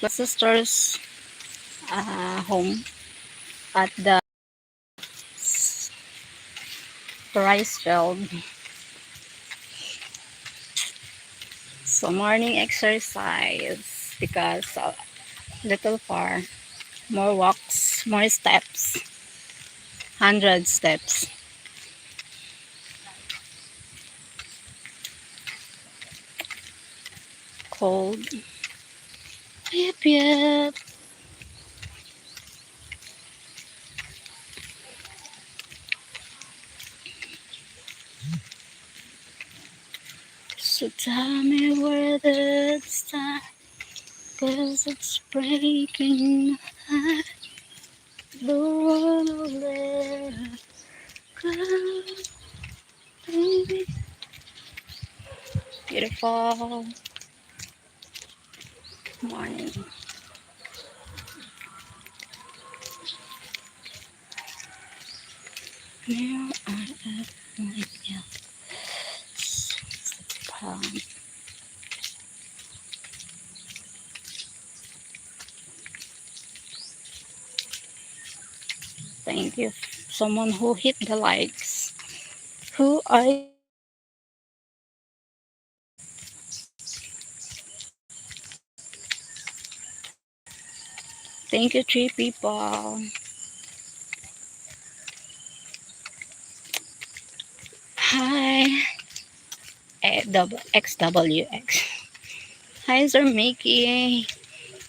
sister's home at the rice field. So morning exercise because little far, more walks, more steps, 100 steps. Cold. Yep, yep. So tell me where the star, cause it's breaking my heart. The world will let go, baby. Beautiful morning. Now I have my palm. Thank you, someone who hit the likes. Who are Thank you, 3 people. Hi, XWX. Hi, Sir Mickey.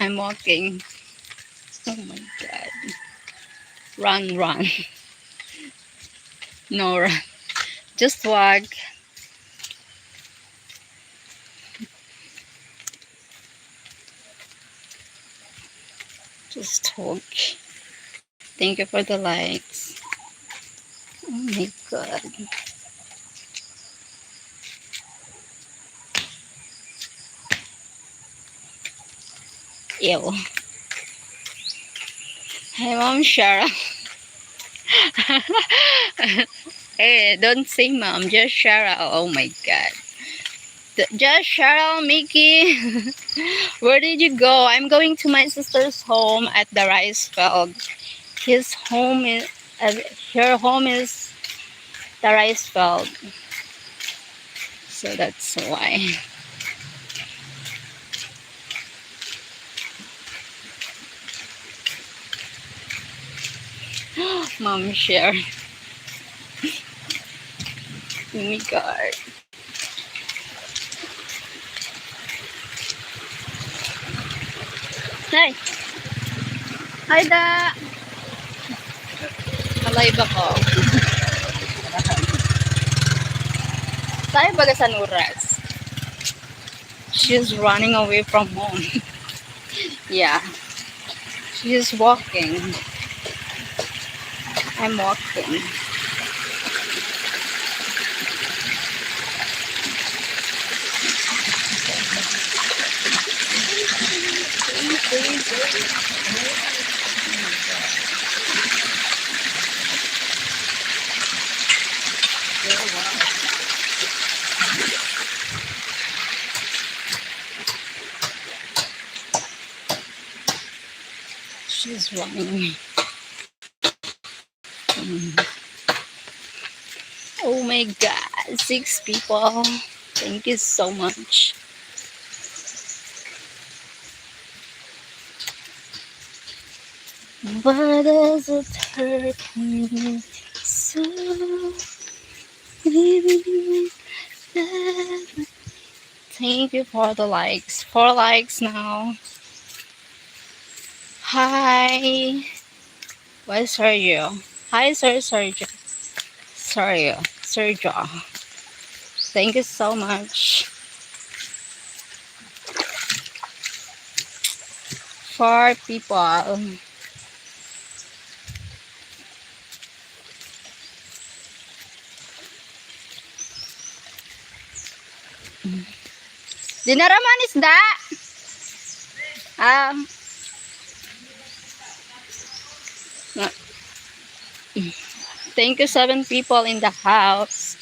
I'm walking. Oh my god. Run, run. No, run. Just walk. Just talk. Thank you for the likes. Oh my god. Ew. Hi, Mom Shara. Hey, don't say Mom, just Shara. Oh my god. Just Cheryl, Mickey. Where did you go? I'm going to my sister's home at the rice field. His home is, her home is the rice field. So that's why. Mom share. Oh my god. Hi. Hi da. Alive ako. Tayo baga sa Nuras. She's running away from home. Yeah. She's walking. I'm walking. She's running. Oh my god, 6 people. Thank you so much. Why does it hurt me so? Thank you for the likes. 4 likes now. Hi. Where's Sergio? Hi, Sergio. Sergio. Thank you so much. 4 people. Dinaraman isda. Thank you, 7 people in the house.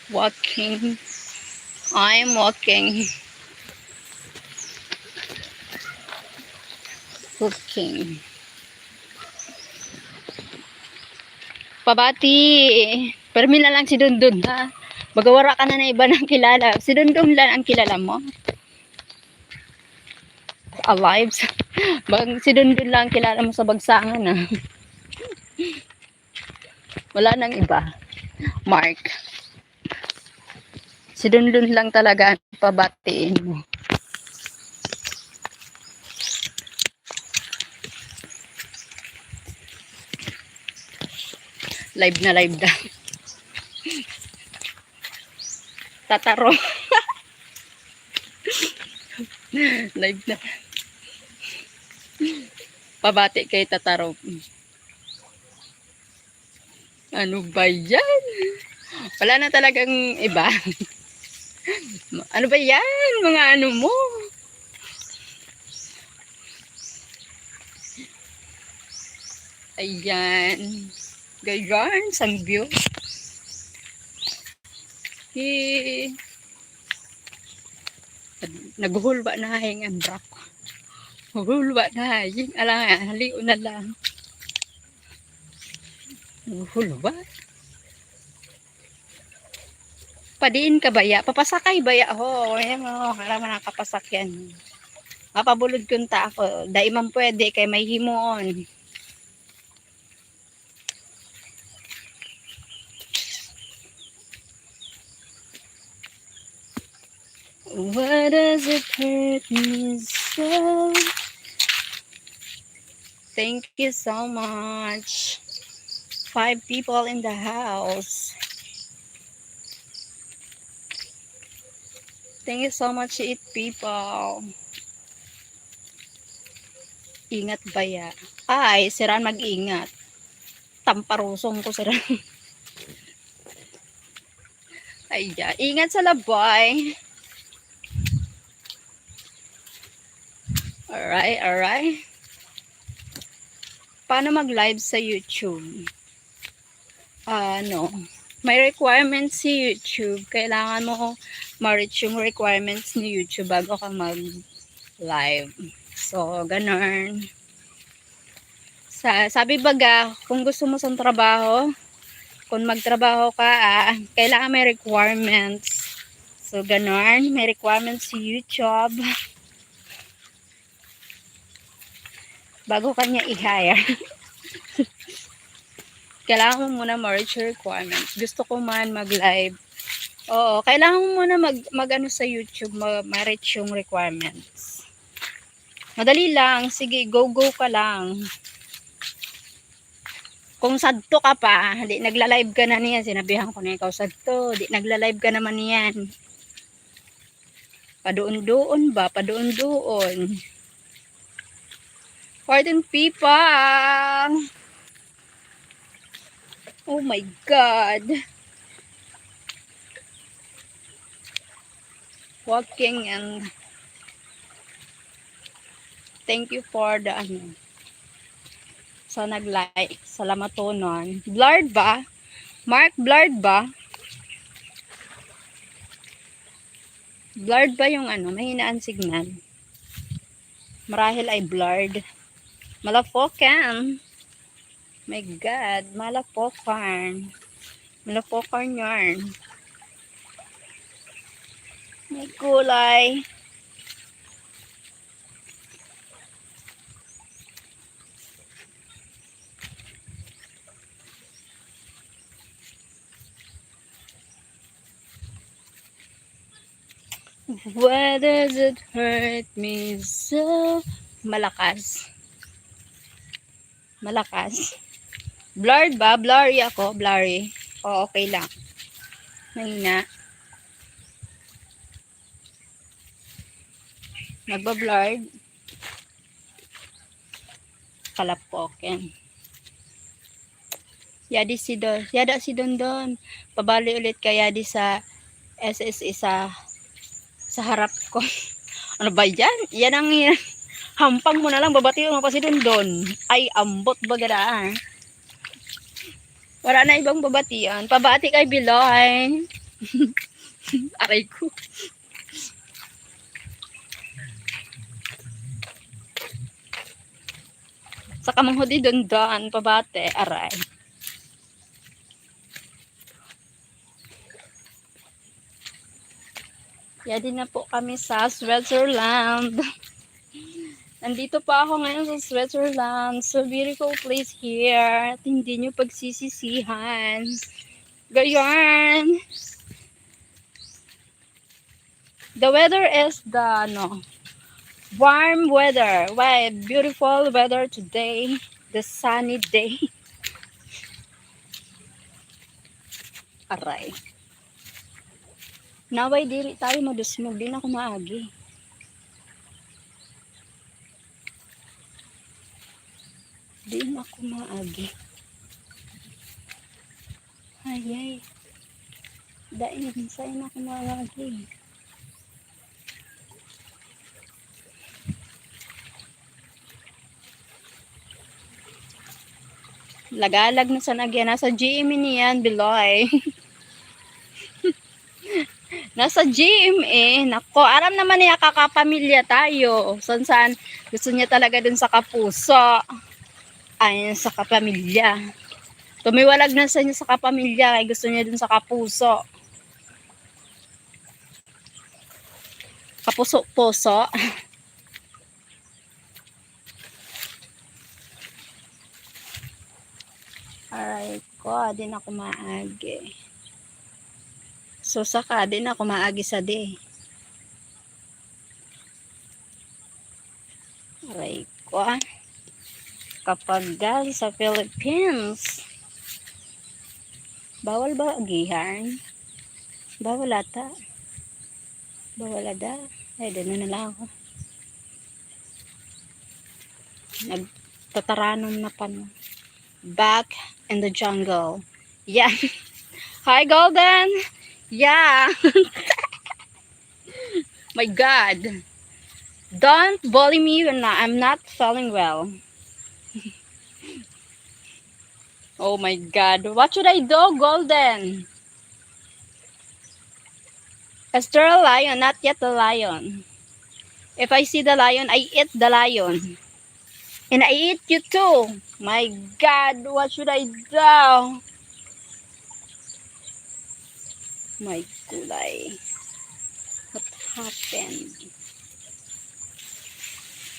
Walking. I'm walking. cooking. Pabati. Permi na lang si Dundun ha. Magawara ka na iba ng kilala. Si Dundun lang ang kilala mo. Alive. Si Dundun lang ang kilala mo sa bagsangan ha. Wala nang iba. Mark. Si Dundun lang talaga ang pabatiin mo. Live na live na. Tataro. Live na. Pabati kay Tataro. Ano ba yan? Wala na talagang iba. Ano ba yan? Mga ano mo? Ayan. Gayon, sang view. Naghulba na hing ang brak. Naghulba na hing. Alang, haliw na lang. Naghulba. Padiin ka baya? Papasakay baya ho. Ayan mo, alam mo nakapasak yan. Mapabulod kunta ako. Dahil man pwede kay may himon. Why does it hurt me so? Thank you so much. 5 people in the house. Thank you so much, 8 people. Ingat baya. Ay, siran mag-ingat. Tamparusong ko siran. Ay, ya. Ingat sa labay. Alright, alright. Paano mag-live sa YouTube? May requirements si YouTube. Kailangan mo ma-reach yung requirements ni YouTube bago ka mag-live. So, ganun. Sabi baga, kung gusto mo sa trabaho, kung magtrabaho ka, kailangan may requirements. So, ganun. May requirements si YouTube. Bago kanya i-hire. Kailangan mo muna ma-reach your requirements. Gusto ko man mag-live. Oo, kailangan mo muna mag-ano sa YouTube, ma-reach yung requirements. Madali lang. Sige, go ka lang. Kung sadto ka pa, di nagla-live ka na niyan. Sinabihan ko na ikaw sadto. Di nagla-live ka naman niyan. Padoon-doon ba? Padoon-doon. 14 people. Oh my God. Walking and thank you for the sa nag-like. Salamat to nun. Blurred ba? Mark, blurred ba? Blurred ba yung mahina ang signal? Marahil ay blurred. Malapokan. My God, malapokan. Malapokan yarn. May kulay. Why does it hurt me so? Malakas. Malakas. Blurred ba? Blurry ako. Blurry. O, okay lang. Mahina. Nagba-blurred. Kalapoken. Yada si Dondon. Pabali ulit ka yadi sa SSE sa harap ko. Ano ba yan? Yan ang hampang mo na lang. Babati mo pa si Dondon. Ay, ambot ba gada? Wala na ibang babatian. Pabati kay Biloy. Aray ko. Sa kamanghudi doon pabate, aray. Yadi na po kami sa Switzerland. Nandito pa ako ngayon sa Switzerland. So beautiful place here. At hindi nyo pagsisisihan. Gayon. The weather is the warm weather. Wow, beautiful weather today. The sunny day. Aray. Naway diri tayo madusmog. Di na ako maagi. Di na ako maagi. Ayay. Dain, sa'yo na ako maagi. Lagalag na sa nagyan. Nasa GMA niyan, Biloy. Nasa GMA. Nako, aram naman niya kakapamilya tayo. Saan gusto niya talaga dun sa kapuso. Ay, sa kapamilya. Tumiwalag na sa niya sa kapamilya. Kaya gusto niya dun sa kapuso. Kapuso-puso. Alright ko, din ako maagi. So, saka, din ako maagi sa day. Alright ko, kapag gali sa Philippines, bawal ba agihan? Bawal ata. Bawal ada. Ay, din na lang ako. Nagtataranom na pa no. Back in the jungle. Yeah. Hi, Golden. Yeah. My God. Don't bully me when I'm not feeling well. Oh my God. What should I do, Golden? Is there a lion? Not yet a lion. If I see the lion, I eat the lion. And I eat you too. My God, what should I do? My gulay. What happened?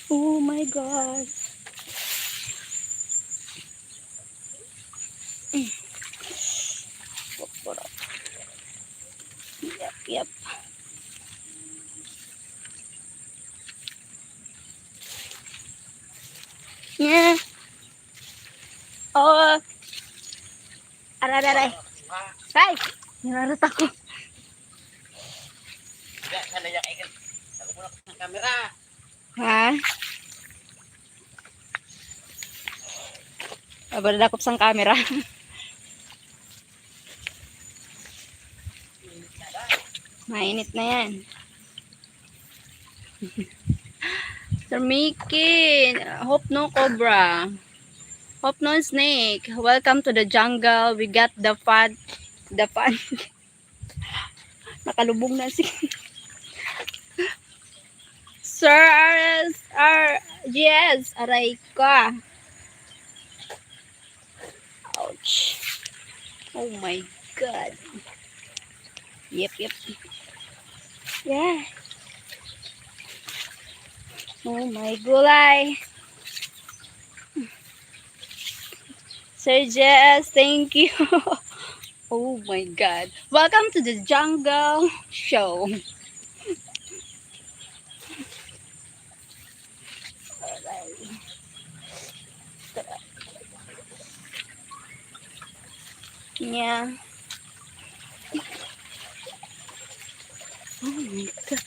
Oh my God. Yep. Yeah. Oh. Aray. Hay! Nararat ako. Ako muna ng camera. Ha? Abadakop sang camera. Mainit na yan. Sir Mickey, hope no cobra. Hope no snake. Welcome to the jungle. We got the fun. Nakalubong na si Sir RS. Aray ka. Ouch. Oh my God. Yep. Yeah. Oh my gulay. Sir Jess, thank you. Oh my God. Welcome to the jungle show. Yeah. Oh my God.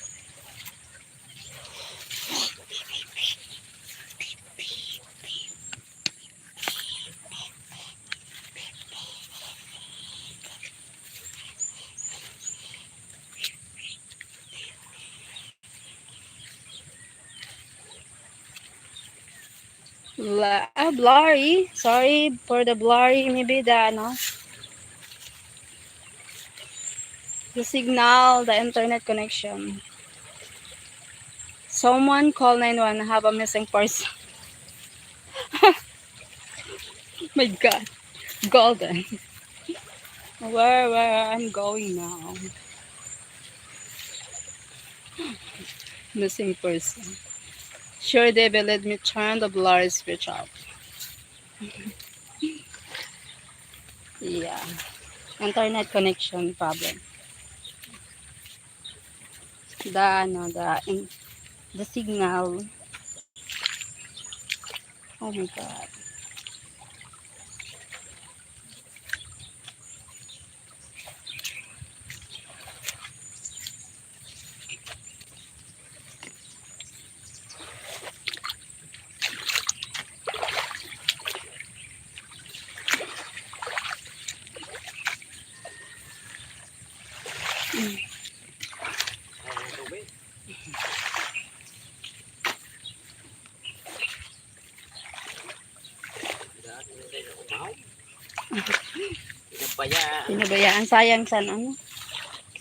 Blurry. Sorry for the blurry. Maybe the signal, the internet connection. Someone call 911. Have a missing person. My God, golden. Where I'm going now? Missing person. Sure, they will let me turn the blurry switch off. Yeah, internet connection problem. The signal. Oh my God. Ang tubig. Dahil hindi na umaw. Pinabayaan. Pinabayaan sayang san ano?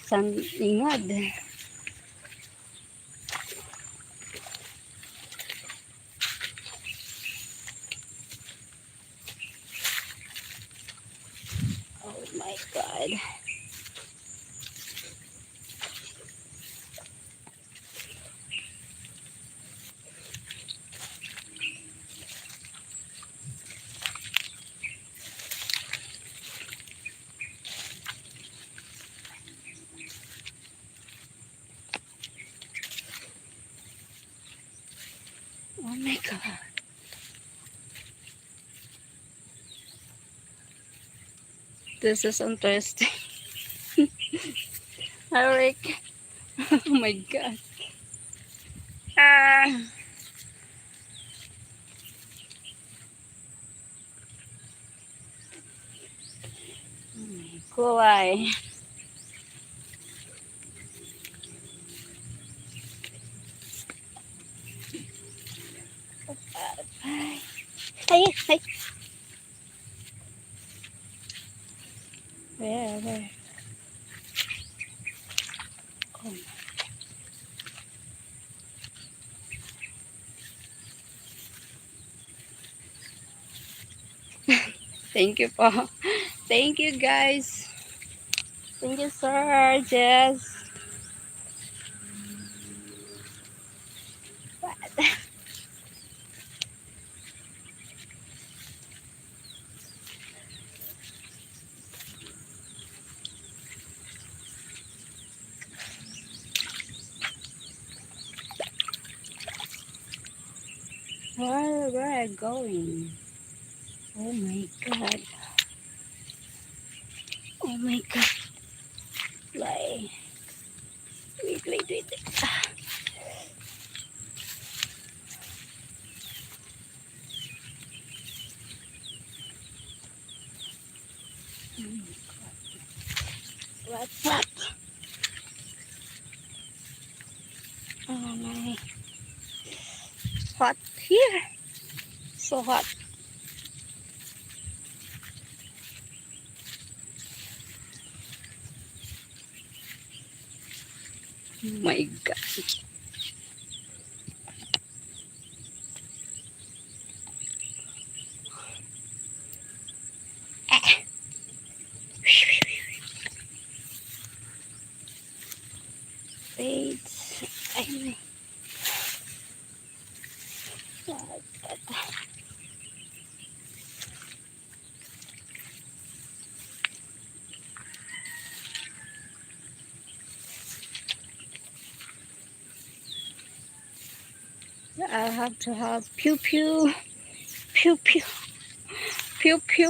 San ingad. Oh my God. Oh my God. This is interesting. Eric. Oh my God. Ah. Kulay. Ay, ay. Where? Oh. Thank you po. Thank you guys. Thank you sir. Jess. Where are you going? Oh my God. Oh my God. Like, wait. Ah. What? Oh my. Hot here. So hot. Oh my God. Wait. I I have to have pew pew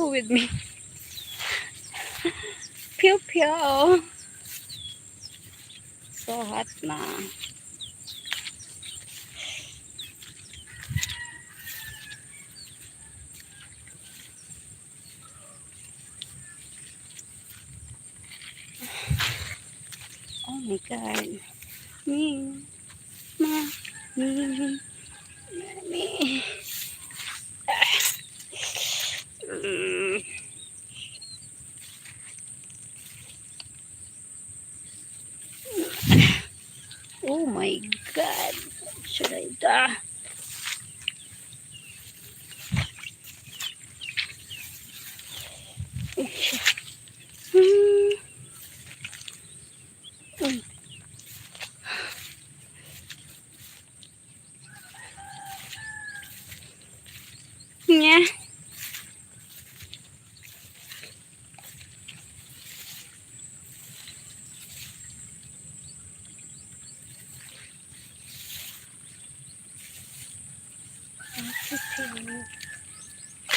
with me. Pew. So hot na. Oh my God. Me. Ma. Me. Mm. Oh my God. Should I die?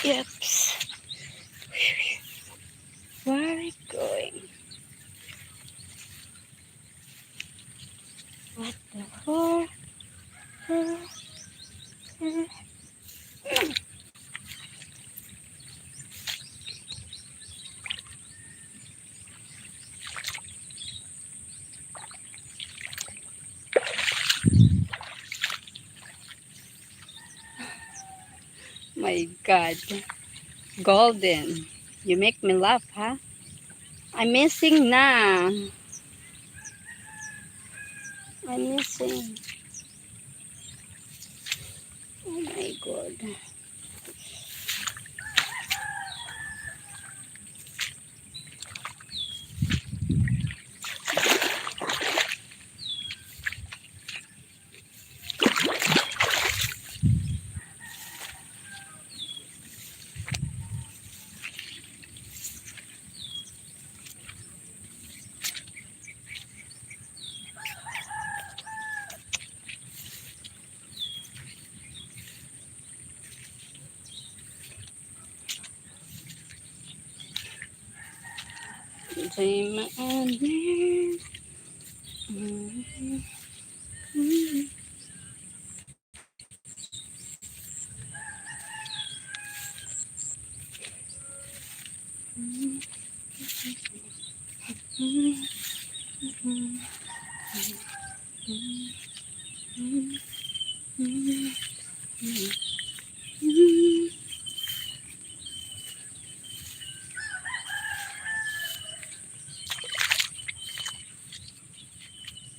Yep. Where are we going? What the fuck? My God. Golden. You make me laugh, huh? I'm missing na. I'm missing. Oh my God. Dream and dream.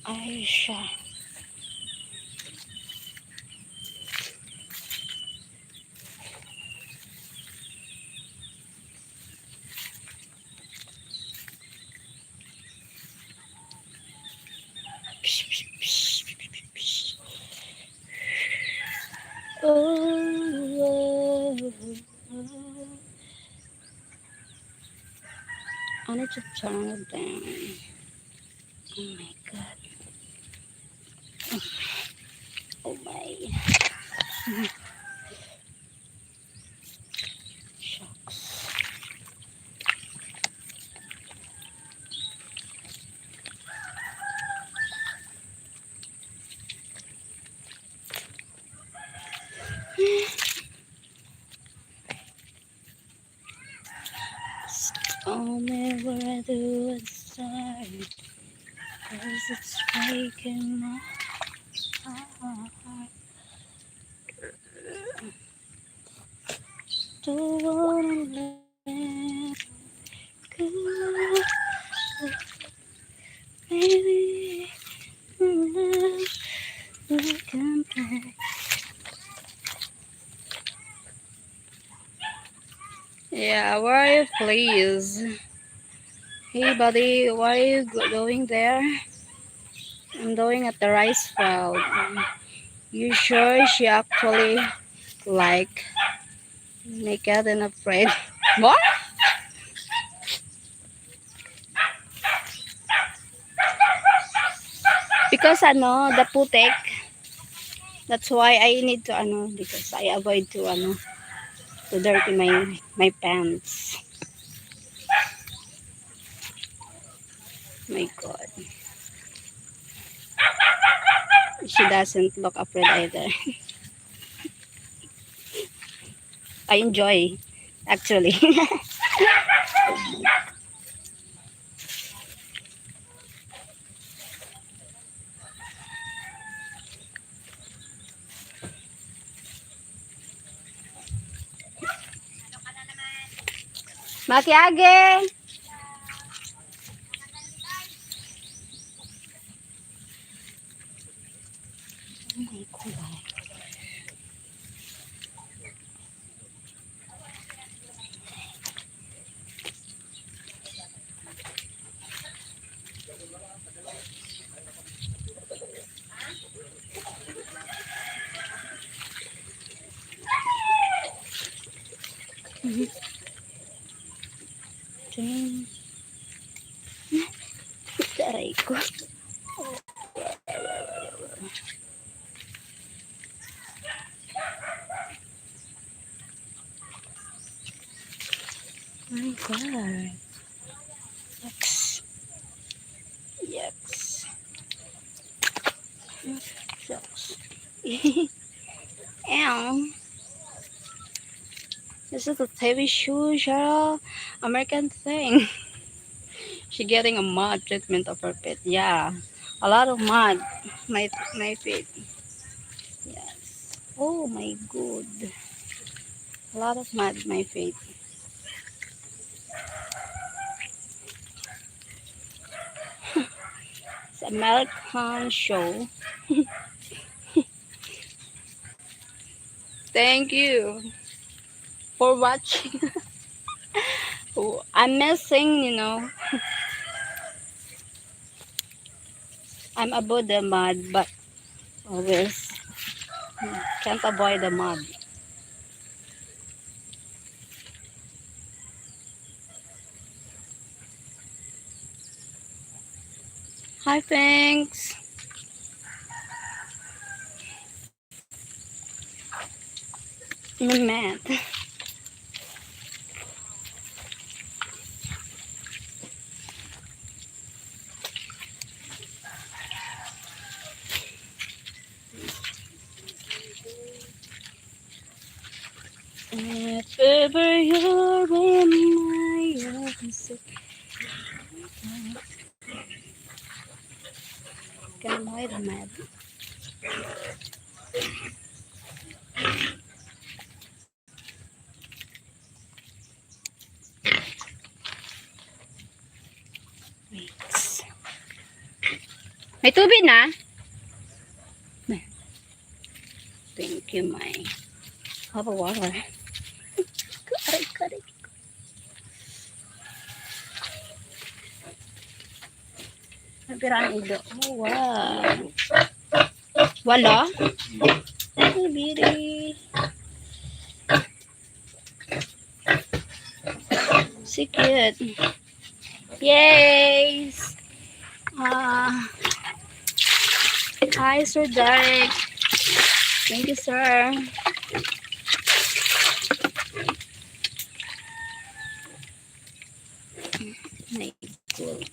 Aisha. Oh, I need to turn it down. Oh my God. Oh my. Shucks. Tell me where do I start? 'Cause it's breaking my heart. Don't wanna let go. Baby, we come back. Yeah, where are you, please? Hey, buddy, why are you going there? I'm going at the rice field. You sure she actually like naked and afraid? What? Because the putek. That's why I need to because I avoid to dirty my pants. My God. She doesn't look afraid either. I enjoy actually. Makiage. Oh my God. Taray ko. my god. Yucks. Yucks. Yucks. Ow. This is a TV show, Cheryl. American thing. She getting a mud treatment of her feet. Yeah. A lot of mud. My feet. Yes. Oh my god. A lot of mud my feet. It's American show. Thank you for watching. Oh, I'm missing, I'm above the mud, but always can't avoid the mud. Hi, thanks. I'm mad. If ever you're in my arms, can avoid the mud. Wait. May tubig na? Thank you, my. Have a water. Got it. Nagpiraan ido. Oh, wow. Wala? Ay, biri. So cute. Yay! Hi, Sir Derek. Thank you, sir. My God.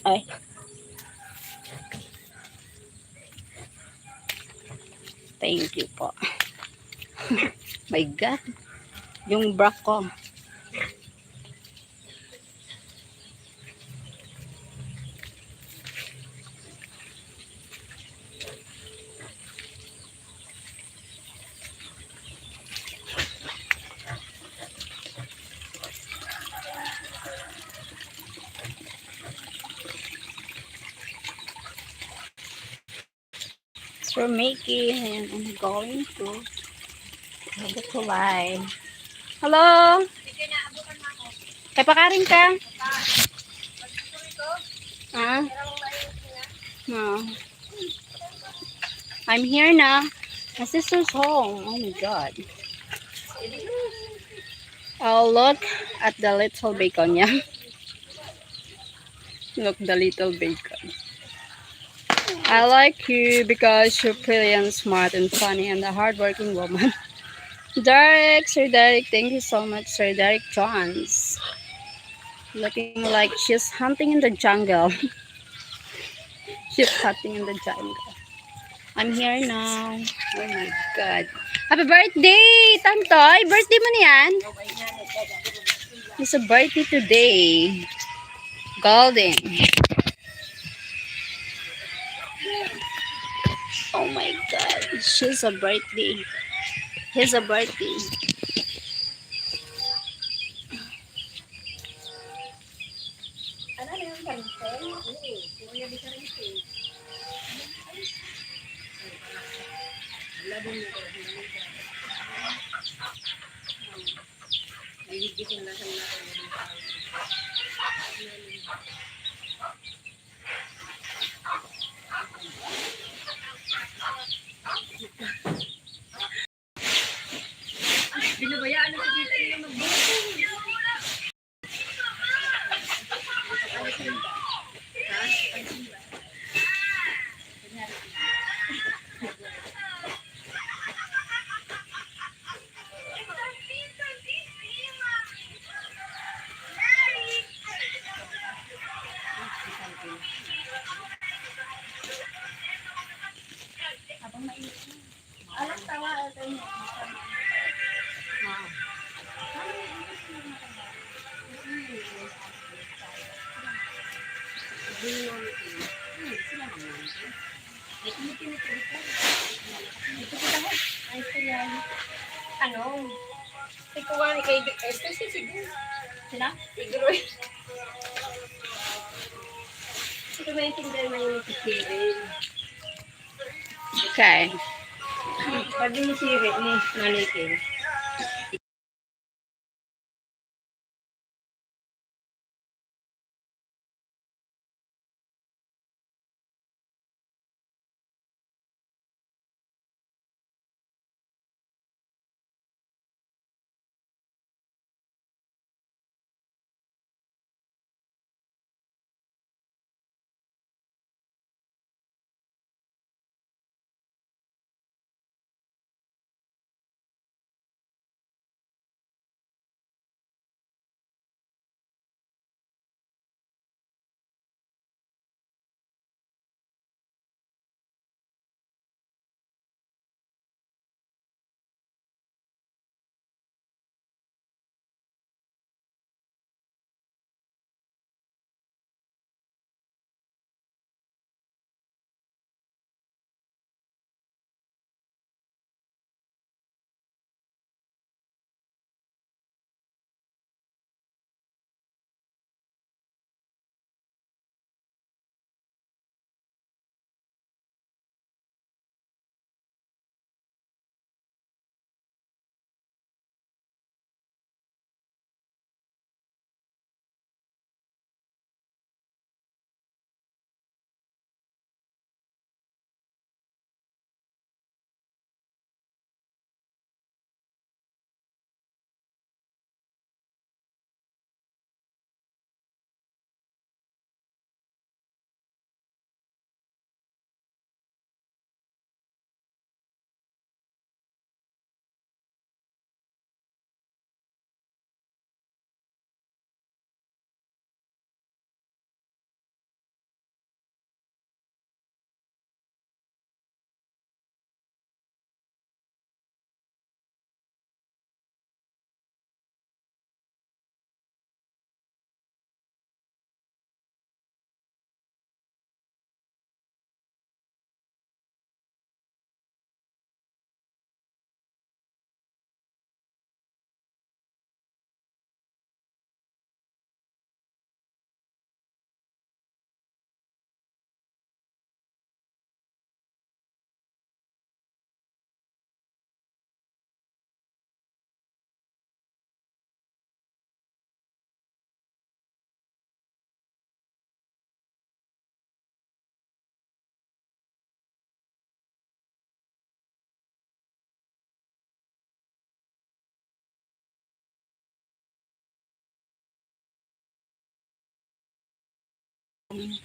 Ay. Thank you po. My God. Yung bra ko. Sir Mickey, and I'm going to live. Hello? Kay pakarin ka? Ah? No. I'm here now. My sister's home. Oh my God. I'll look at the little bacon, yeah? Look, the little bacon. I like you because you're pretty and smart and funny and a hardworking woman. Derek, Sir Derek, thank you so much, Sir Derek Johns. Looking like she's hunting in the jungle. She's hunting in the jungle. I'm here now. Oh my God. Happy birthday, Tantoy! Birthday mo na yan? It's a birthday today. Golden. Oh my God. She's a birthday. He's a birthday. Binabayaan na si Tita niya magbuto. Alam tawa ito niya. Ano? Ikaw nga kay Este si Siguro. Sila? Siguro. Ito ba yung tindahan na yung kisirin? Okay. Pwede ni Siri ni Manikin.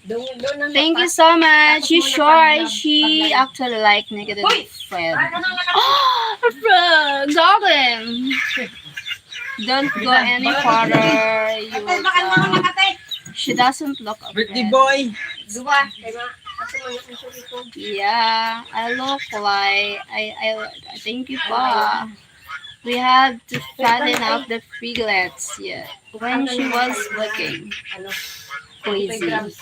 Doon Thank you so much. You sure she actually like negative friend? Oh, Golden. Don't go any farther. You will, she doesn't look Birthday afraid. boy! Dua. Kaya nga. Ako man yung suri ko. Yeah, I look like I thank you pa. We had to fatten up the piglets. Yeah, when she was looking Ano? crazy. grams.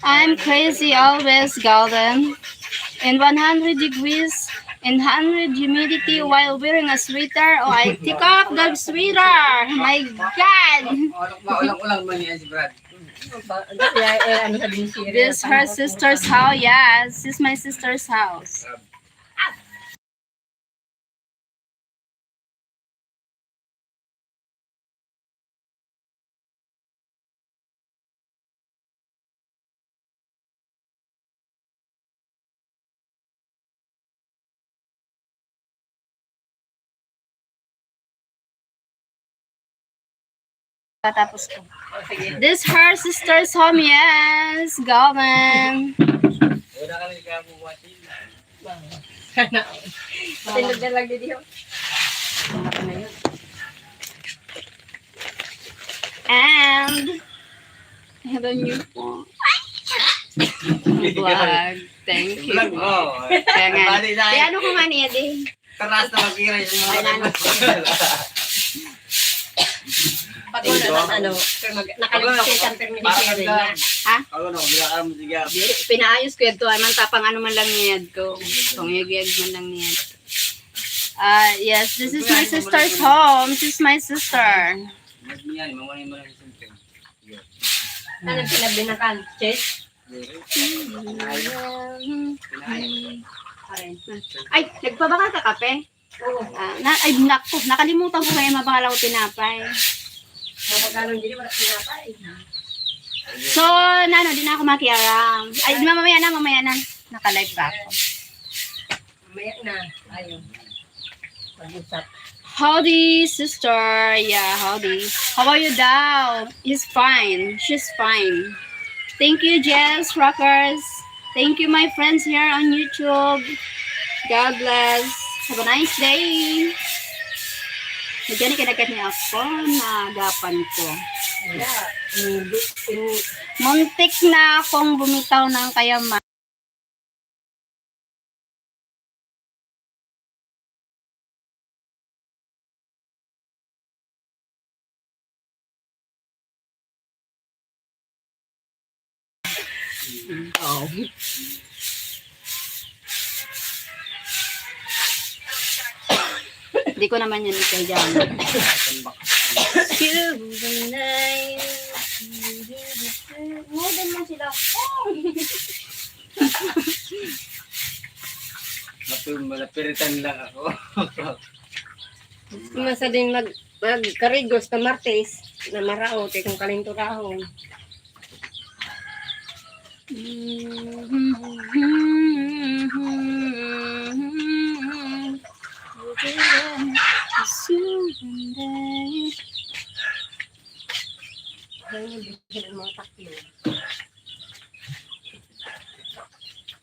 I'm crazy always, Golden. In 100 degrees, in 100 humidity while wearing a sweater. Oh, I take off the sweater. My God. Ulang-ulang man yan si Brad. Ano sabi ni Siri? This her sister's house. Yeah, this is my sister's house. Tapos ko. Oh, sige. This her sister's home, yes. Go, man. Wala ka lang kaya buwatin. Patindog na lang din yun. Mata na yun. And I have a new phone. Vlog. Thank you. Vlog mo. Kaya nga. Bali na. Di ano ko nga niya, di. Taras na mag-ira yung mga Ay, nano. Pag wala na ano, nakaligtas siya ang perminisyon niya. Ha? Ako na, bilaan mo sige. Dili, pinaayos ko ito. Ay, man tapang ano man lang niyad ko. Tungyag-yag man lang niyad. Yes, this is my sister's home. This is my sister. Yan, mamay mo lang yung sumpe. Ano pinabinakan? Chess? Ay, nagpabaka ka kape? Oo. Ay, naku, nakalimutan ko kaya mabakala ko tinapay. Mapagkalong din wala pinapay. So, di na ako makiaram. Ay, mamaya na. Naka-live pa ako. Mamaya na. Ayaw. Pag-usap. Howdy, sister. Yeah, howdy. How are you daw? He's fine. She's fine. Thank you, Jess Rockers. Thank you, my friends here on YouTube. God bless. Have a nice day. Nagyan kinagat niya ako na gapan ko. Wala. Muntik na akong bumitaw ng kayaman. Oh. Hindi ko naman yan ikay dyan. Modern man sila. Malapiritan lang ako. Masa din magkarigos na martes na marao, kung kalinturahon.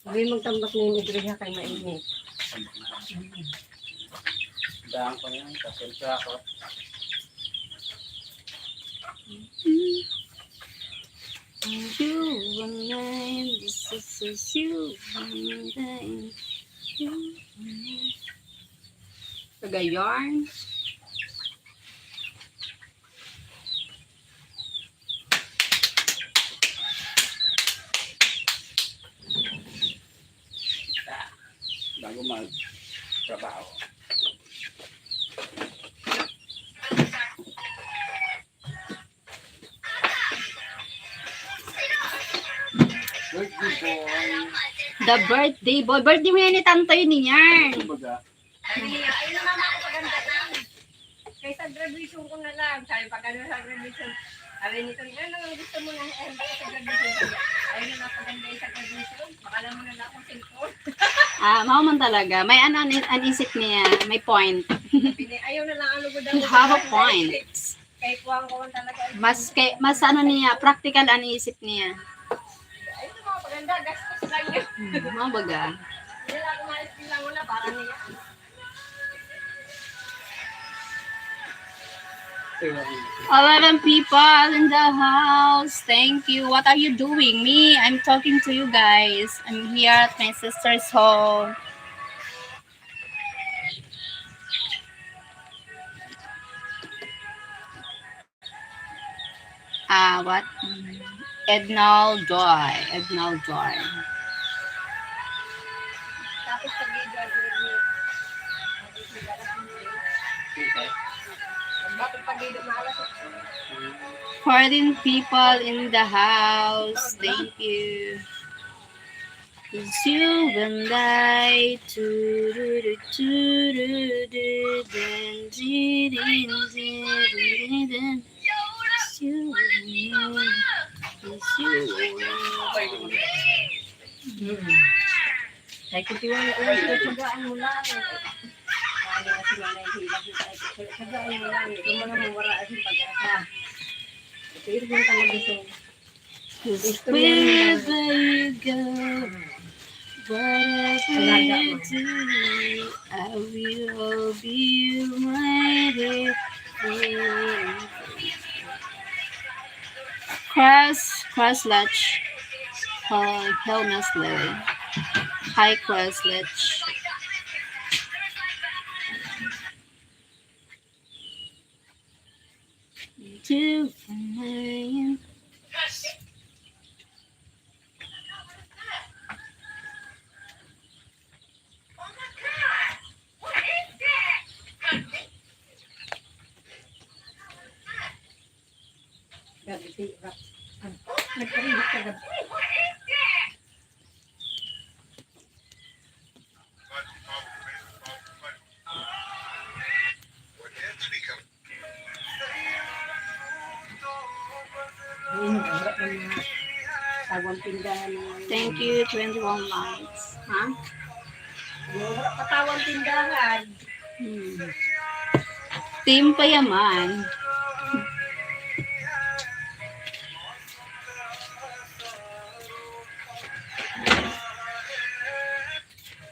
Sabi magtambak na yung idriha kay mainit. Daan ko yan, kasensya ako. Yarn. Bago mag-trabaho. The birthday boy. Birthday mo yan ni Tantoy ni Yarn. Kumbaga, Ayun naman ako paganda lang. Kaysa graduation ko na lang. Sabi pag ano sa graduation, sabi nito, ano ang gusto mo na sa graduation? Ayun na paganda sa graduation. Baka lang mo na lang akong cellphone. Mao man talaga. May an isip niya. May point. Ayaw na lang ano ko daw. You have a point. Kay kuwang ko talaga. Mas ano niya, practical ang isip niya. Ayun na mga paganda, gastos lang yun. Mao baga. Hindi lang ako maisip lang muna para niya. A lot of people in the house. Thank you. What are you doing? Me, I'm talking to you guys. I'm here at my sister's home. What? Ednal Joy. Ednal Joy. Tapos pag-graduate niya. Bakit pag-graduate na alas 14 people in the house. Thank you. It's you and I. It's you and I. It's you. Ay, kutiwan ko yung tsagaan mo lang. Kaya nga sila nahihilap yung tayo. Tsagaan mo lang. Ito mo na mawara ang pag-asa. Pero yung talaga ito. Wherever you go, whatever you do, I will be right here. Cross latch. Helmas Lily. High cross latch. To find. Gabi, nagparinig ka gabi. Tawang tindahan ng... Thank you, 21 likes. Ha? Wala patawang tindahan. Team Payaman.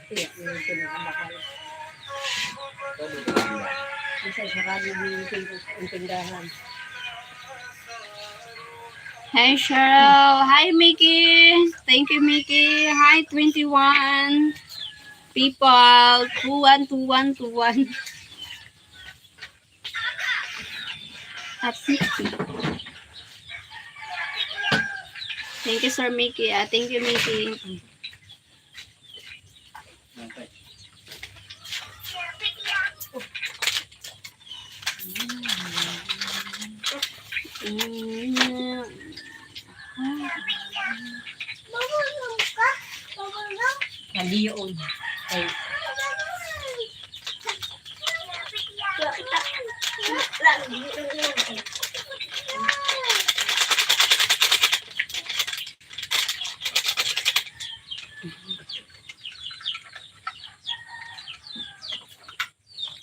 Tiyak yung pinakabakal. Isa sarado yung tindahan. Hi, Cheryl. Hi, Mickey. Thank you, Mickey. Hi, 21 people. 21. That's Mickey. Thank you, Sir Mickey. Thank you, Mickey. Okay. Naliyon. Ay.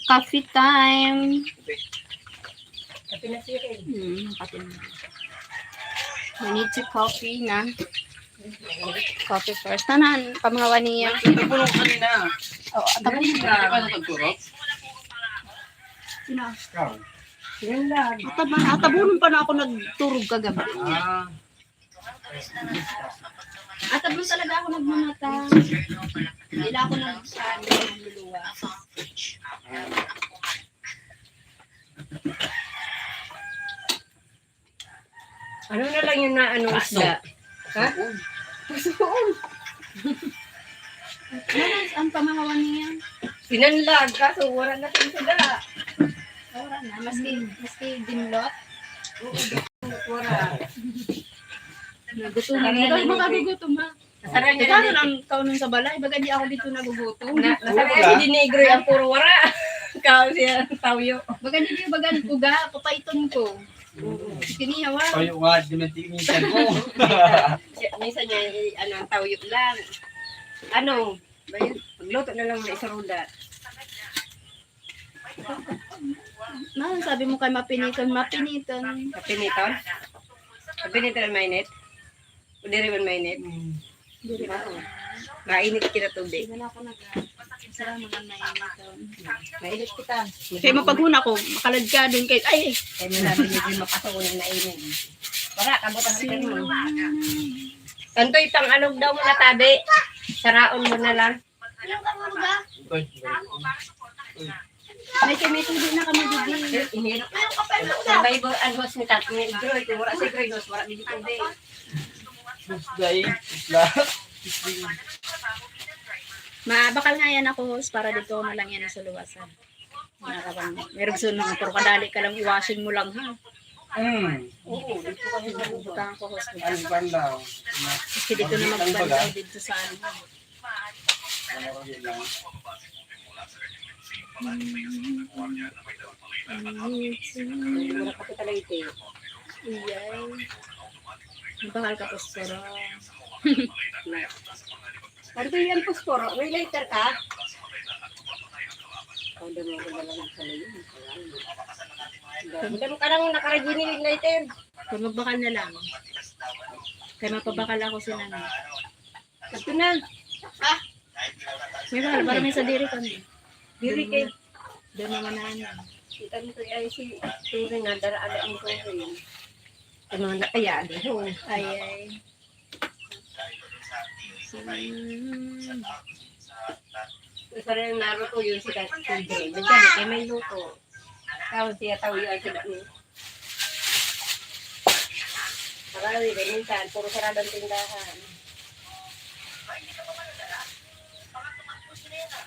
Coffee time. Tapi na siya rin. Coffee. We need to coffee na. Coffee first. Tanan, pamahawa niya. Napuno ko kanina. Oh, tapos Hindi ka nagturo? Ikaw? Yan lang. Atabunan pa na ako nagturog kagabi. Ah. Atabon talaga ako nagmamata. Hindi na ako nagluluwa. Ano na lang yung naano isda? Ha? Pusoon. Ano ang pamahawa niya? Sinanlag kaso wala na isda. Wala na. Maski dinlot. Wala. Nagutom na. Ikaw makagugutom ha. Nasara niya Ikaw na ang kaunon sa balay. Baga di ako dito nagugutom. Nasara niya ni Negro ang puro wara. Ikaw siya tawyo. Baga di ko baga uga. Papaiton ko. Kinihawa. Kayo nga, dimentingisan ko. Minsan niya ang tawyo lang. Ano? Magluto na lang ng isaruda. Sabi mo kay mapiniton. Kapiniton? Kapiniton ang mainit? O di rin mainit? Mainit kita tubig. Wala ako salamat na nainiton. Mainit kita. Kaya mapaghuna ko. Makalad ka dun kay ay. Kaya nila binigyan mapasunan na init. Para, kabutan ka mo. Tantoy pang anog daw mo na tabi. Saraon mo na lang. May tubig na kami didi. Inirok na yung kapal mo na. Survival and hospital. May groy. Kung wala si groy, wala bili tubig. Bakal nga yan ako host para dito na lang yan sa luwasan. Meron sun mga puro kadali ka lang i-washing mo lang ha. Oo, dito kasi sa lupa. Butang ko host. Ano ba daw? Kasi dito na magbandaw dito sa ano. Wala ka talaga ito. Iyay. Bakal ka posporo. Tanto yan posporo. May lighter ka? Ikaw daw mo lang sa layo. Madam ka lang naka-regenerated later. Kung magbakal na lang. Kaya mapabakal ako si nanay. Ito na. May bakal, para may sa diri ko. Diri kay. Doon naman na ano. Kita nito ay si Turi na daraan ang Turi. Ang mga nakaya dito. Ay. Isa rin naruto yun si Turi. Nandiyan kay may luto. Tawag siya tawag yun sila ni. Marami rin minsan. Puro saradang tindahan.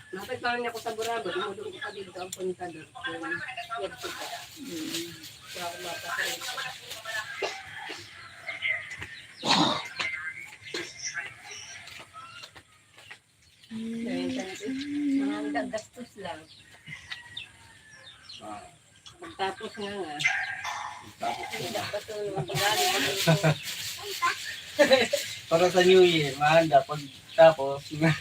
Napit pa niya ako sa Burabo. Dumudong ko pa dito ang punta doon. Yung sika. Kaya ako mapakalit. Mga gastos lang. Pagtapos nga. Dapat ito yung pag-alit. Para sa New Year, mahanda. Pag tapos, di ba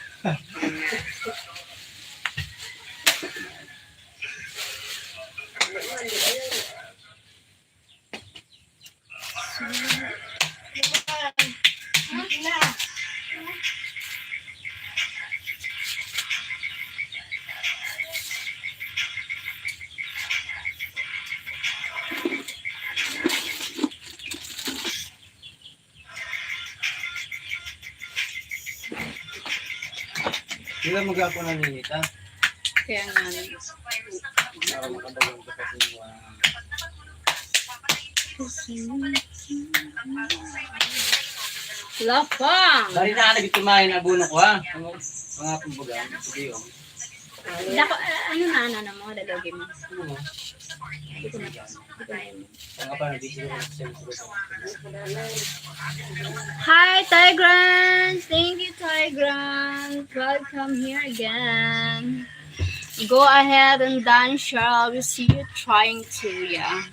mag-ako na ninita? Kaya nga. Para makadagang ka kasi Lapang! Dahil na naging tumahin na buno ko ha. Mga kumbaga, sige yun. Dako, ano na mo, dalogin mo. Ano mo? Hindi ko na yun. Mga pa, nabisi ko sa siyempre. Hi, Tigrant! Thank you, Tigrant. Welcome here again. Go ahead and dance, Cheryl. We see you trying to, yeah.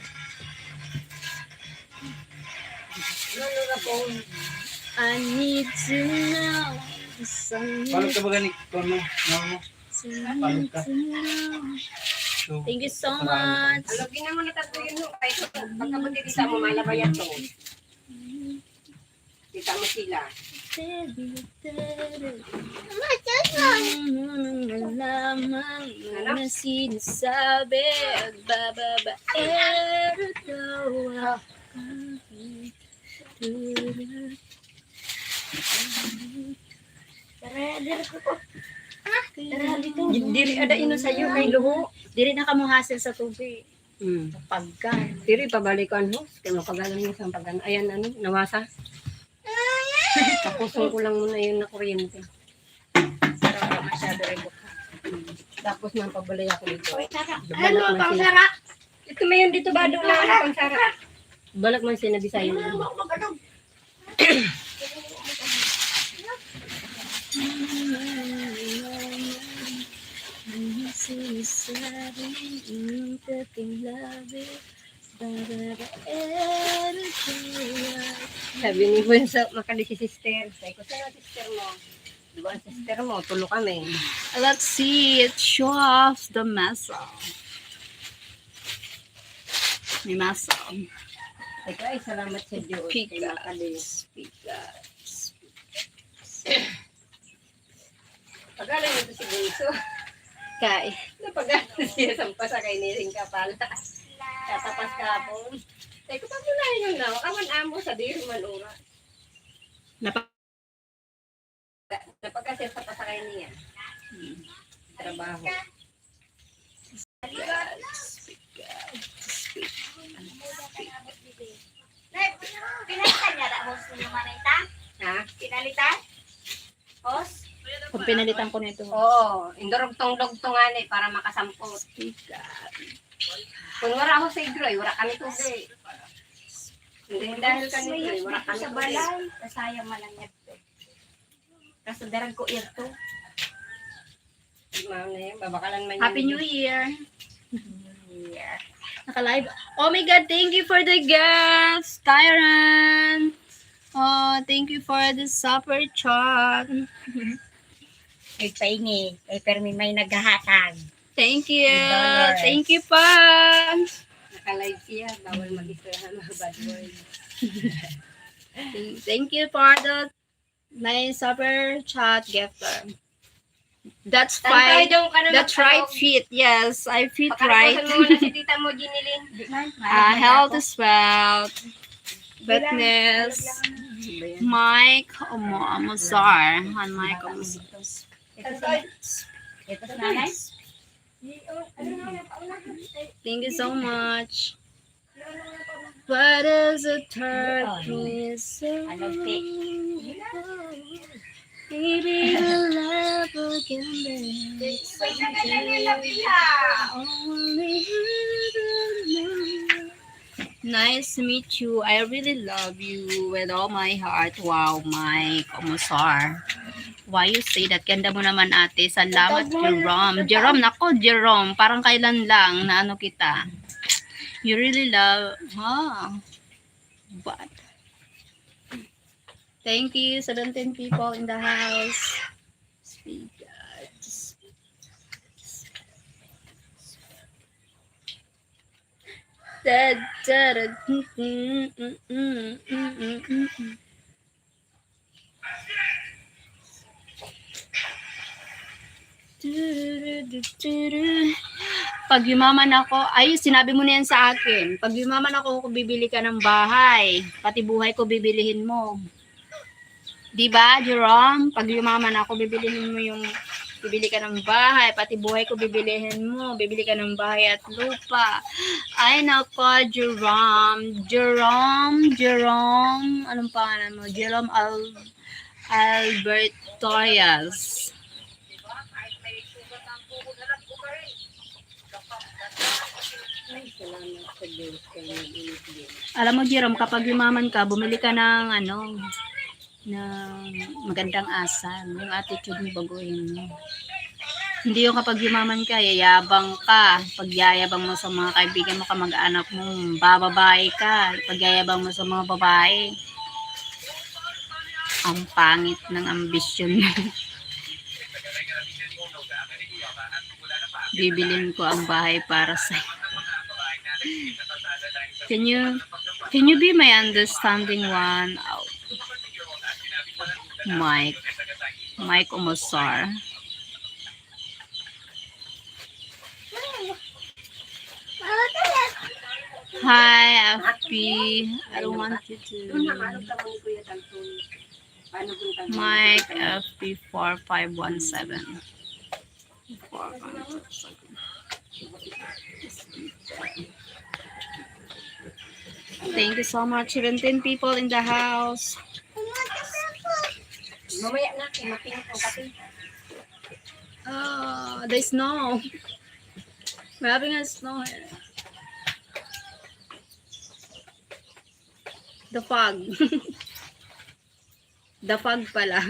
I need to know something. Paano ka ba ganit ko mo? Paano ka? Thank you so much. Alogin naman na tatlo yun. Kahit pagkabuti dito mo, malabayan to. Kita mo sila. Lamang na sinasabi Agbababaero daw ako. Diri ada ino sa'yo kay luho. Diri na kamo hassle sa tubig. Pagkan. Diri pabalikan ho. Kaya mapagalan mo sa pagkan. Ayan ano, nawasa. Tapusin ko lang muna yun na kuryente. Para masyado rin buka. Tapos nang pabalik ako dito. Ano pang sara? Ito may yun dito ba doon lang pang sara. Balak man siya na Bisaya. Sabi ni Bunso, makali si sister. Sabi ko, saan ang sister mo? Diba ang sister mo? Tulo kami. Let's see. It show off the muscle. May muscle. Sabi ko, ay salamat sa Diyos. Kay makali. Pagalan nito si Bunso. Kay. Napagalan siya sa pasakay ni Ring Kapala. Katapas ka po. Sabi ko, pagmulahin yun na. Kaman amo sa diri manura. Napagkasya sa pasakay niya. Trabaho. Pinalitan niya na host niyo manita? Ha? Pinalitan? Host? Kung pinalitan ko nito. Oo. Indurugtong-dugtongan eh para makasampot. Kung wala ako sa igroy, wala kami tubig. Hindi dahil kanito eh, wala kami Sa tubig. balay, kasayang mananyag to. Kaso darang ko irto. Babakalan man Happy New Year. Naka-live. Oh my God, thank you for the guest, Tyrant. Oh, thank you for the super chat. Ay paingi, ay permi may naghahatag. Thank you. $1. Thank you pa. Naka-live siya. Bawal mag-istorya ng bad word. Thank you for the nice super chat gifter. That's Tantay fine. daw ka na That's right fit. Yes, I fit right. Pakaraposan mo muna si tita mo, Ginilin. Health is wealth. Witness. Mike Amazar. And Mike Amazar. Ito sa nanay. Thank you so much. What is a third piece? Maybe the love again. Only you know. Nice to meet you. I really love you with all my heart. Wow, Mike Omusar. Why you say that? Ganda mo naman ate. Salamat, Jerome. Jerome, nako, Jerome. Parang kailan lang na ano kita. You really love, What? Thank you, 17 people in the house. Speak. Da, da, da, Pag yumaman ako, ay sinabi mo na yan sa akin. Pag yumaman ako, bibili ka ng bahay. Pati buhay ko bibilihin mo. Diba, Jerome? Pag yumaman ako, bibili ka ng bahay, pati buhay ko bibilihin mo, bibili ka ng bahay at lupa. Ay, nako, Jerome, anong pangalan mo? Jerome Albert Torres. Alam mo, Jerome, kapag yumaman ka, bumili ka ng magandang asal. Yung attitude mo baguhin mo. Hindi yung kapag yumaman ka, yayabang ka. Pag yayabang mo sa mga kaibigan mo, kamag-anak mo, bababae ka. Pag yayabang mo sa mga babae, ang pangit ng ambisyon mo. Bibilin ko ang bahay para sa'yo. Can you be my understanding one? Oh. Mike Omasar. Hi, FP. I don't want you to. Mike FP 4517. 4517. Thank you so much. 17 people in the house. Mamaya na, mapinit ang kape. The snow. We're having a snow here. The fog. The fog pala.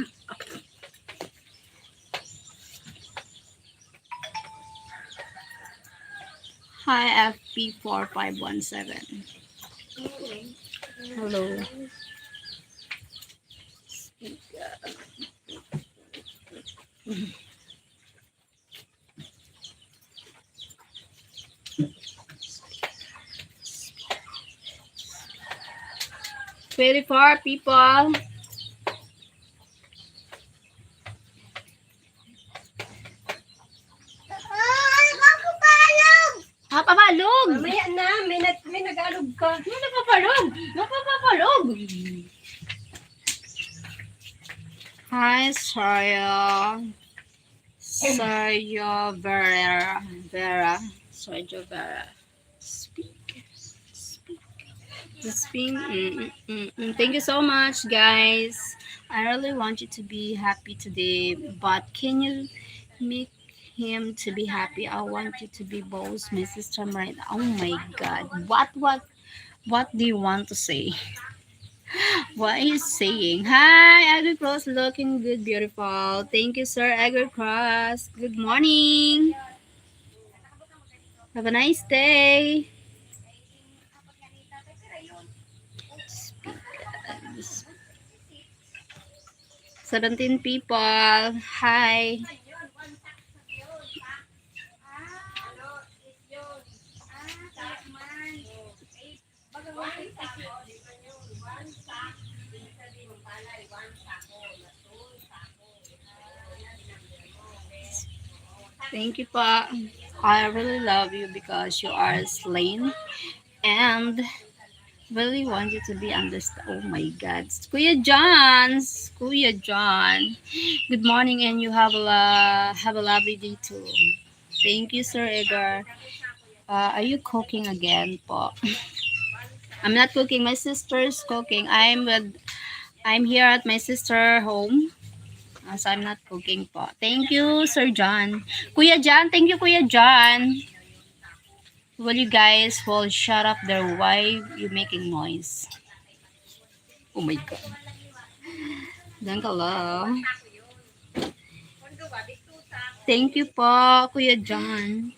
Hi, FP 4517. Hello. Very far, people. Papalog! Mamaya na, may nag-alog ka. Ano napapalog? Napapapalog! Hi, Saya. Saya Vera. Sergio Vera. Speak. Thank you so much, guys. I really want you to be happy today, but can you make him to be happy? I want you to be both my sister right now. Oh my God, what do you want to say? What are you saying? Hi, Agri Cross, looking good, beautiful. Thank you, sir, Agri Cross. Good morning. Have a nice day. 17 people. Hi. Thank you pa. I really love you because you are slain and really want you to be understood. Oh my God. Kuya John. Kuya John. Good morning and you have a lovely day too. Thank you, Sir Edgar. Are you cooking again po? I'm not cooking. My sister's cooking. I'm here at my sister home. So I'm not cooking po. Thank you, Sir John. Kuya John, thank you, Kuya John. Will you guys will shut up there? Why you making noise? Oh my God. Thank you. Thank you po, Kuya John.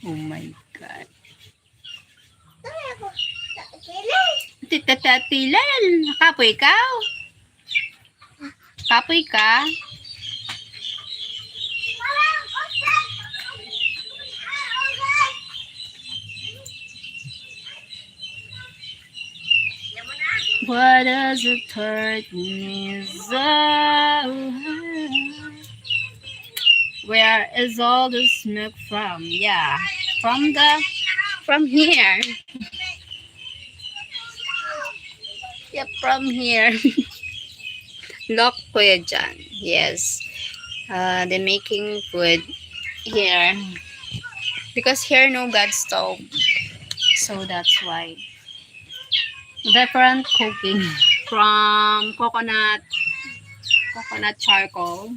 Oh my God. Titatatilal. Kapoy ka? Kapoy ka? What does it hurt me so? Where is all the smoke from? Yeah, from here. Yep, from here. Look, Kuya John. Yes, they're making food here because here no gas stove, so that's why different cooking from coconut charcoal.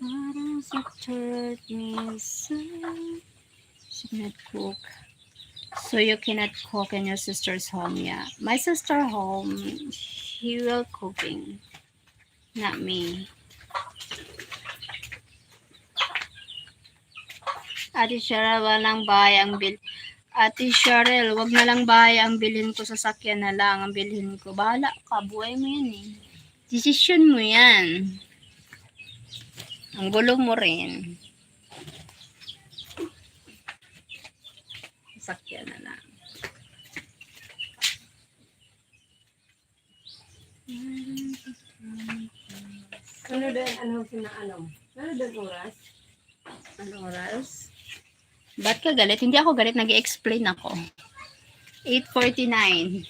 What does it hurt me so? She cannot cook. So you cannot cook in your sister's home, yeah. My sister home, she will cooking, not me. Ate Cheryl, walang bahay ang bil. Ate Cheryl, wag na lang bahay ang bilhin ko, sasakyan na lang ang bilhin ko. Bahala ka, buhay mo yan eh. Decision mo yan. Ang gulo mo rin. Sasakyan na lang. Ano din, ano sinaanom? Ano din oras? Anong oras? Ba't ka galit? Hindi ako galit, nag-i-explain ako. 8:49.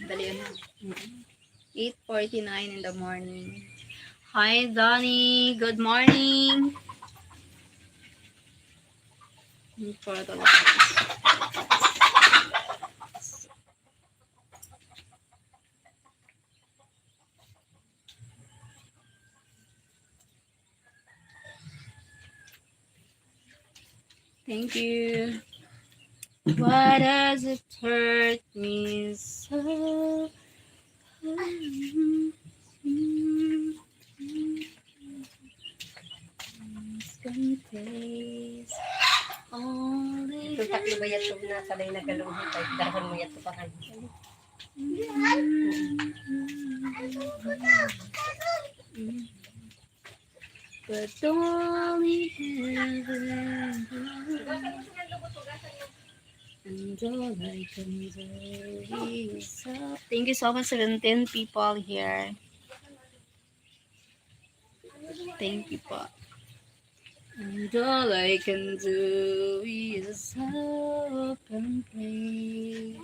Dali yun na. 8:49 in the morning. Hi, Donnie. Good morning. For the Thank you. Why does it hurt me so? Only Yung tatlo ba yato na salay na galunghi kahit dahon mo yato pa kayo. but only heaven. And all I can do is up. Thank you so much, 17 people here. Thank you po. And all I can do is hope and pray.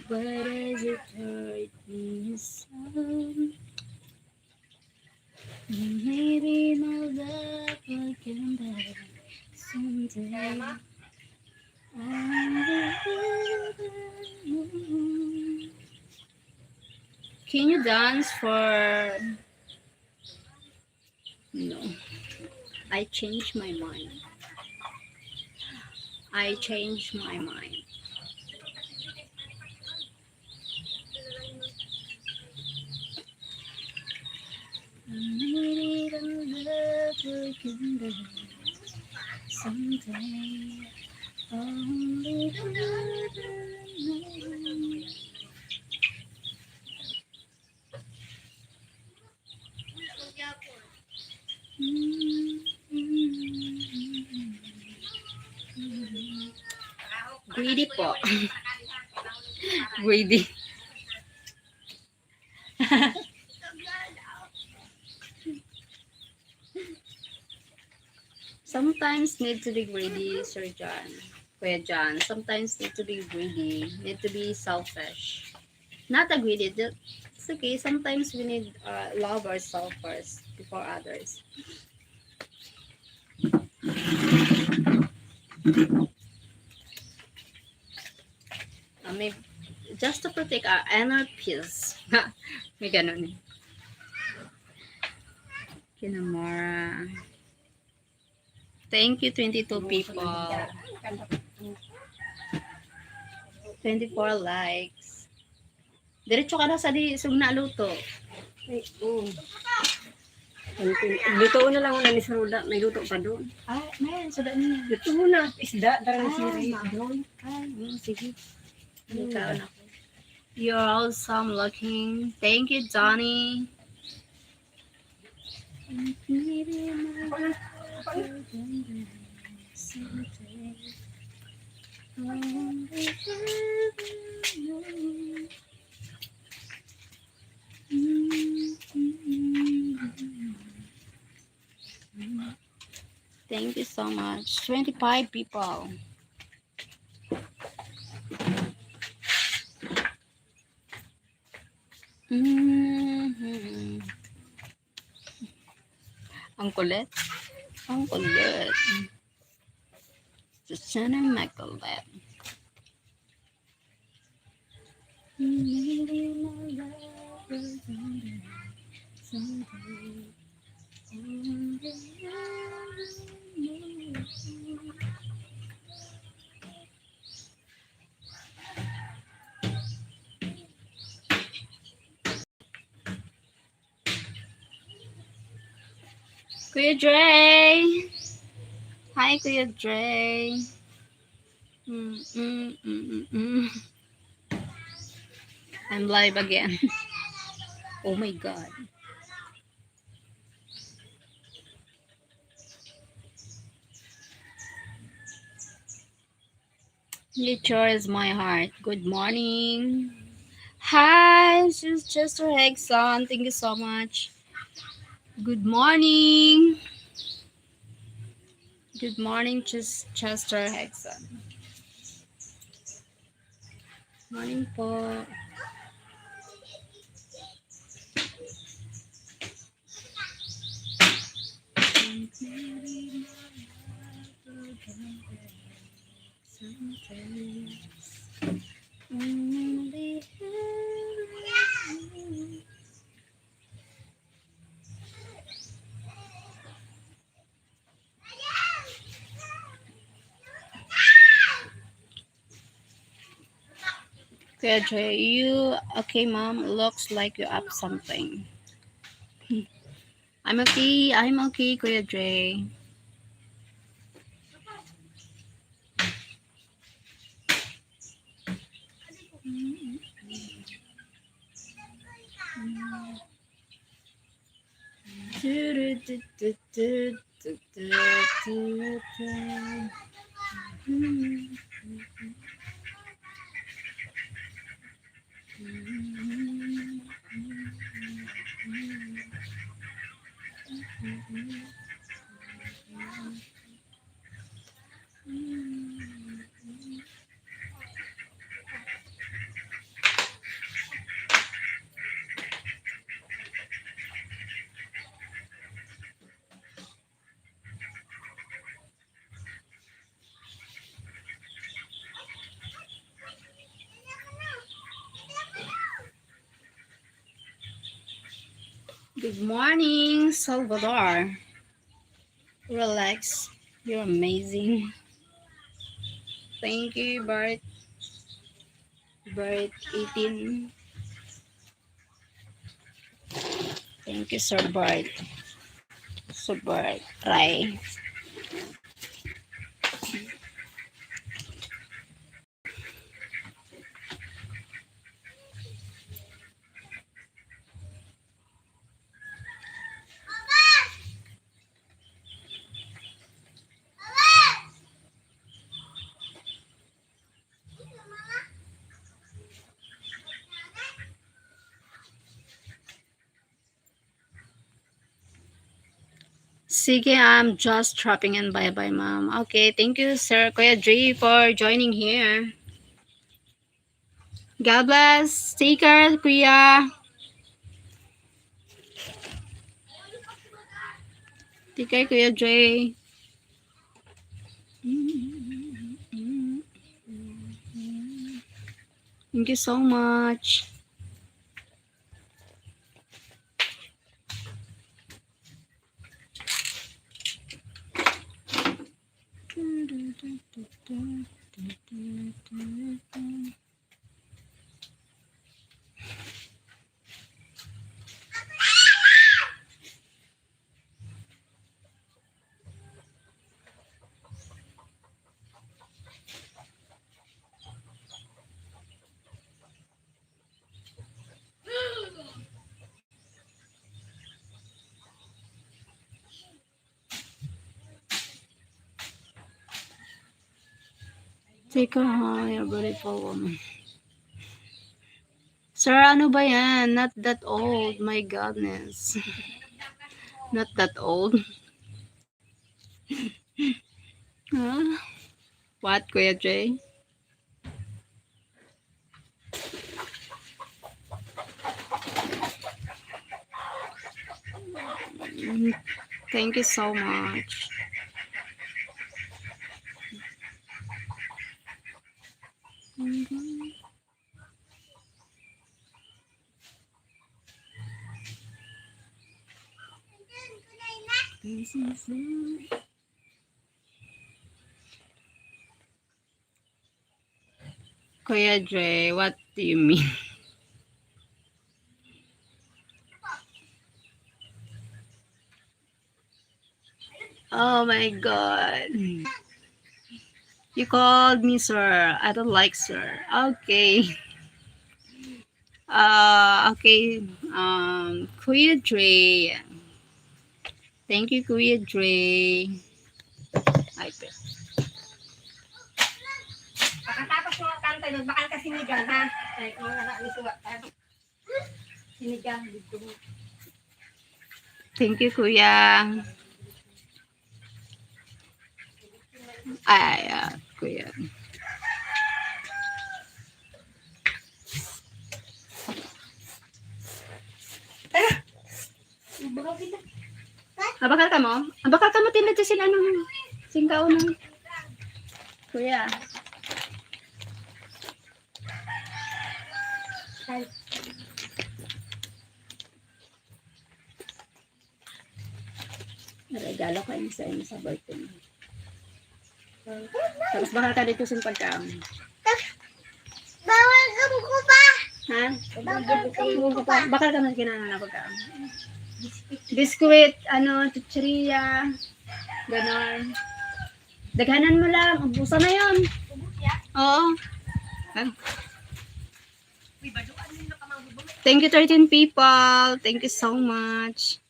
But as it hurt me so, maybe my love will come back someday. Can you dance for? No. I changed my mind. I changed my mind. Someday, only greedy po. Greedy. Sometimes need to be greedy, Sir John. Kuya John. Sometimes need to be greedy. Need to be selfish. Not a greedy. It's okay. Sometimes we need love ourselves first before others. May, just to protect our inner peace. May ganun. Kinamora. Thank you, 22 people. 24 likes. Diretso ka na sa di sugna luto. Ay, oo. Luto na lang una ni Saruda. May luto pa doon. Ah, man, suda niya. Luto na. Isda. Darang siri. doon. Sige. Ikaw na. You're awesome looking. Thank you, Johnny. Thank you so much. 25 people. Ang kulit. Ang kulit. Susana makulit. Kuya Dre! Hi, Kuya Dre! I'm live again. Oh my God. Nature is my heart. Good morning. Hi, she's Chester Hegson. Thank you so much. Good morning. Good morning, Chester Hegson. Morning po. Kuya Dre, you okay, mom? Looks like you up something. I'm okay. I'm okay, Kuya Dre. Good morning, Salvador. Relax. You're amazing. Thank you, Bart. Bart 18. Thank you, Sir Bart. Super try. Sige, I'm just dropping in. Bye-bye, ma'am. Okay, thank you, sir. Kuya Dre, for joining here. God bless. Take care, Kuya. Take care, Kuya Dre. Thank you so much. Take her home, you're beautiful woman. Sir, ano ba yan? Not that old. My goodness. Not that old. Huh? What, Kuya Jay? Thank you so much. Kuya Dre, what do you mean? Oh my god. You called me sir. I don't like sir. Okay. Okay. Kuya Dre. Thank you, Kuya Dre. Ay, Pagkatapos mo kanta, nagbakal ka sinigang, ha? Ay, mga nakakisuwa. Sinigang, dito mo. thank you, Kuya. Ay, Kuya. Abakal ka mo? Abakal ka mo tinad sa sila nung singkaw nung. Kuya. Regalo ko yun sa inyo sa birthday mo. Tapos bakal ka dito sa pagkaon. Bawal kang ko pa! Ha? Bawal kang ko pa! Bakal ka man kinana na pagkaon. Biskuit, chicheria, ganon. Daghanan mo lang, ubusan na yun. Oo. Thank you 13 people. Thank you so much.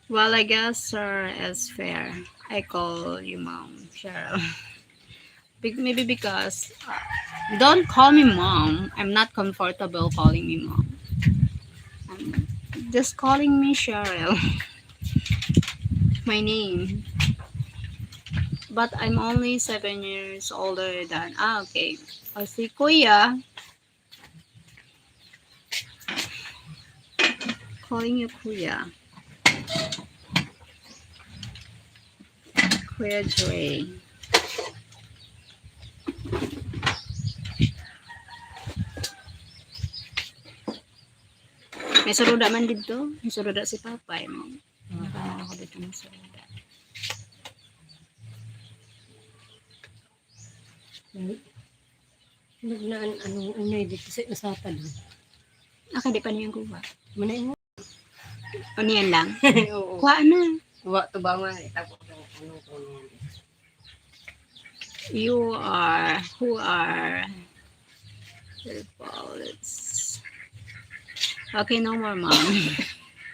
Well, I guess sir is fair. I call you mom, Cheryl. Maybe because don't call me mom. I'm not comfortable calling me mom. Just calling me Cheryl. My name. But I'm only 7 years older than. Okay. O si Kuya. Calling you Kuya. Kuya Dre. May saruda man dito. May saruda si Papa. Ako dito may saruda. Nagnaan, anong unay dito sa usapan. Aka di pa niyan kuha. Muna yun. O niyan lang. Oo. Kuha na. Kuha to ba nga, tapos anong kuno. You are, who are, let's, okay, no more, mom.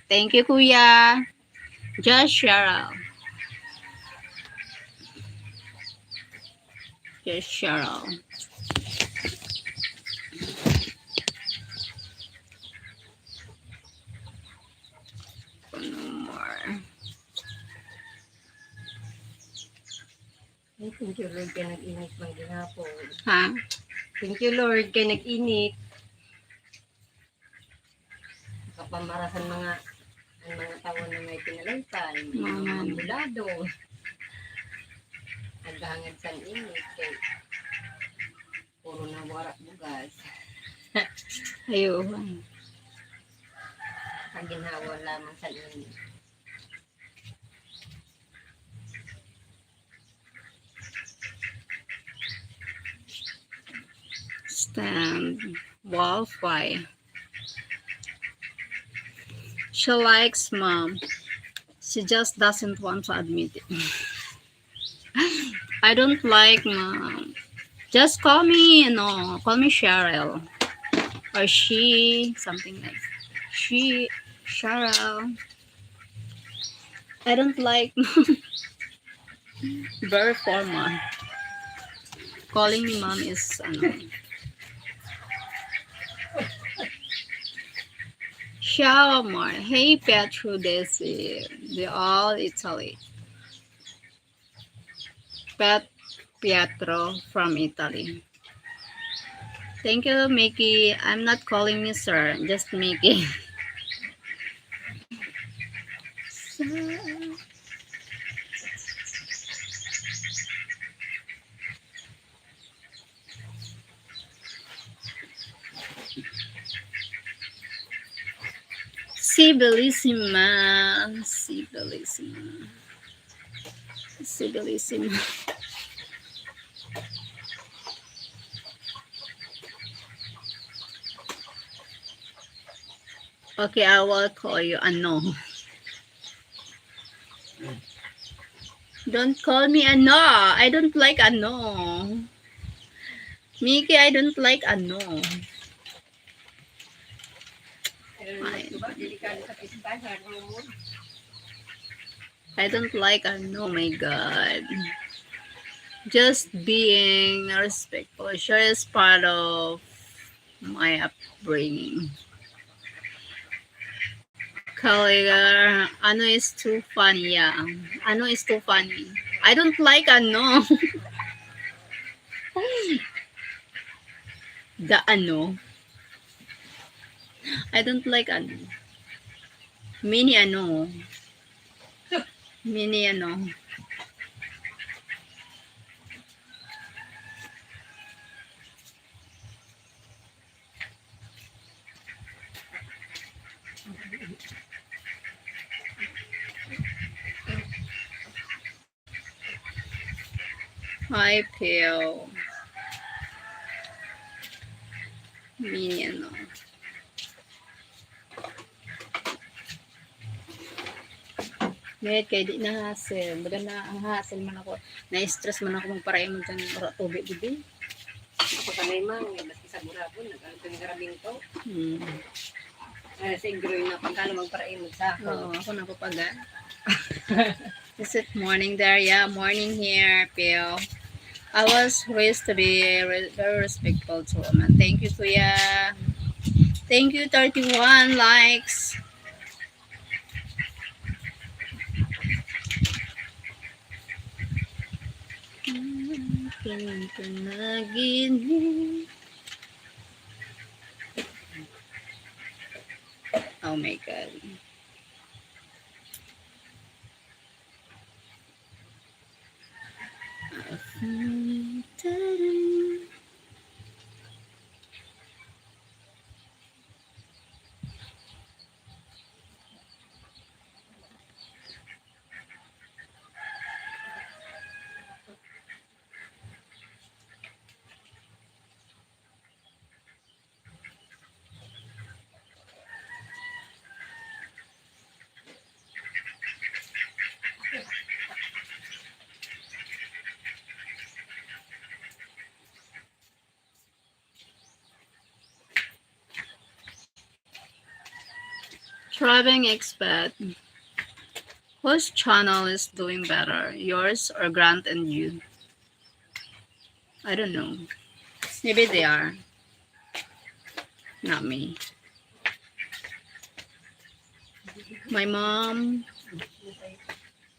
Thank you, kuya. Just Cheryl. Just Cheryl. No more. Ay, thank you Lord kay nag-init mang ginhapon. Ha? Thank you Lord kay nag-init. Kapamarasan mga ang mga tawon na may pinalaypan, mga Mga- ambulado. Naghangad sa init kay puro na warak bugas. Ayun. Kaginhawa lamang sa init. Stand. Wi-Fi. She likes mom. She just doesn't want to admit it. I don't like mom. Just call me, call me Cheryl. Or she, something like she, Cheryl. I don't like very formal. Calling me mom is, Shalomar. Hey, Petro, Desi. They're all Italy. Pietro from Italy. Thank you, Mickey. I'm not calling you sir, just Mickey. Si bellissima. Si bellissima. Si bellissima. Okay, I will call you Ano. Don't call me Ano. I don't like Ano. Mickey, I don't like Ano. Fine. Diba, delikado sa pistahan mo. I don't like Ano. Oh my God. Just being respectful. Sure is part of my upbringing. Kaligar, Ano is too funny, yeah. Ano is too funny. I don't like Ano. The Ano. I don't like Ano. Mini Ano. Mini Ano. Hi, Pale. Mini Ano. Kahit kay di na hassle. Baga na ang hassle man ako. Na-stress man ako magparay mo dyan para tubig gudi. Ako sanay man, mas isa burabon, nag-alto garaming to. Sa ingroy na pagkala magparain mo sa Oo, ako napapaga. Is it morning there? Yeah, morning here, Pale. I was raised to be very respectful to women. Thank you, Kuya. Thank you, 31 likes. Oh my God. Subscribing expert. Whose channel is doing better? Yours or Grant and you? I don't know. Maybe they are. Not me. My mom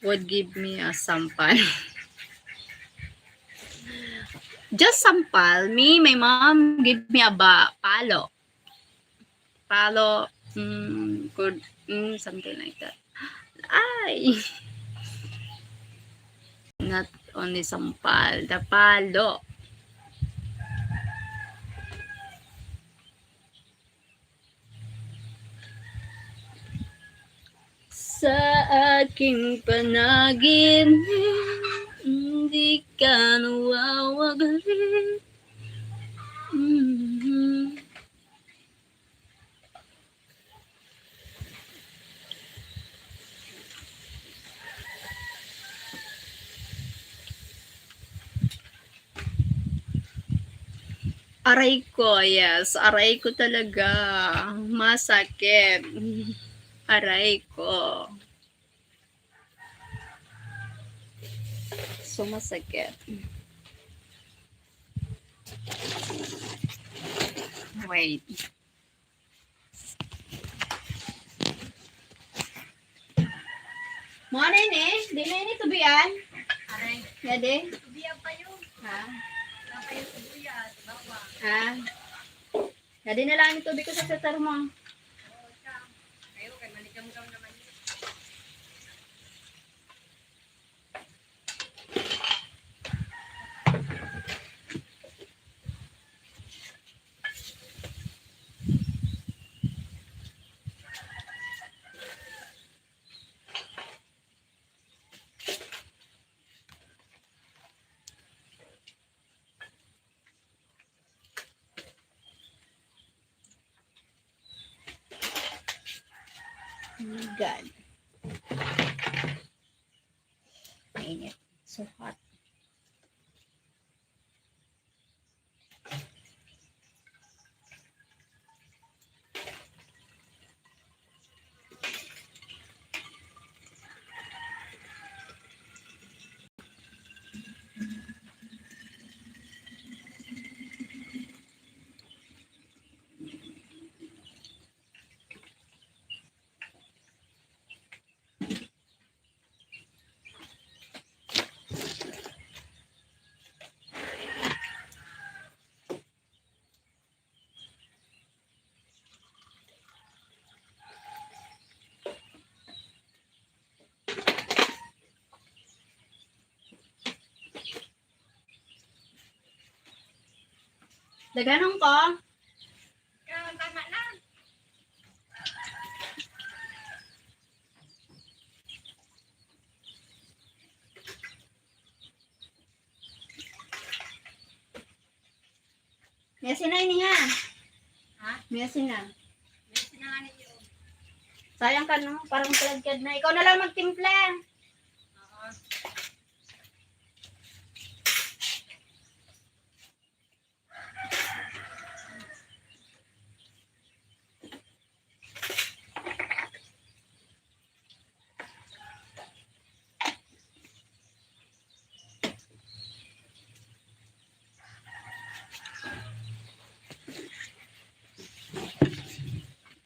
would give me a sampal. Just sampal. Me, my mom give me a palo. Palo. Good. Something like that. Ay! Not only sampal. The palo. Sa aking panaginip, hindi ka nawawagalit. Aray ko, yes. Aray ko talaga. Masakit. Aray ko. So, masakit. Wait. Morning eh. Di na ini tubian. Aray, Yade. tubiyan pa yun. Ha? Wala pa yung tubiyan. Bawa. Ha? Yade na lang yung tubig ko sa setar mo. Oo, siya. Ayaw, kay maligam-gam naman yun. Oh my God. Mainit. So hot. Daganong ko. Kaya, tama na. Mesin na ini ha. Ha? Mesin na. May sinanganin yun. Sayang ka no. Parang talagkad na. Ikaw na lang magtimpla. Oo.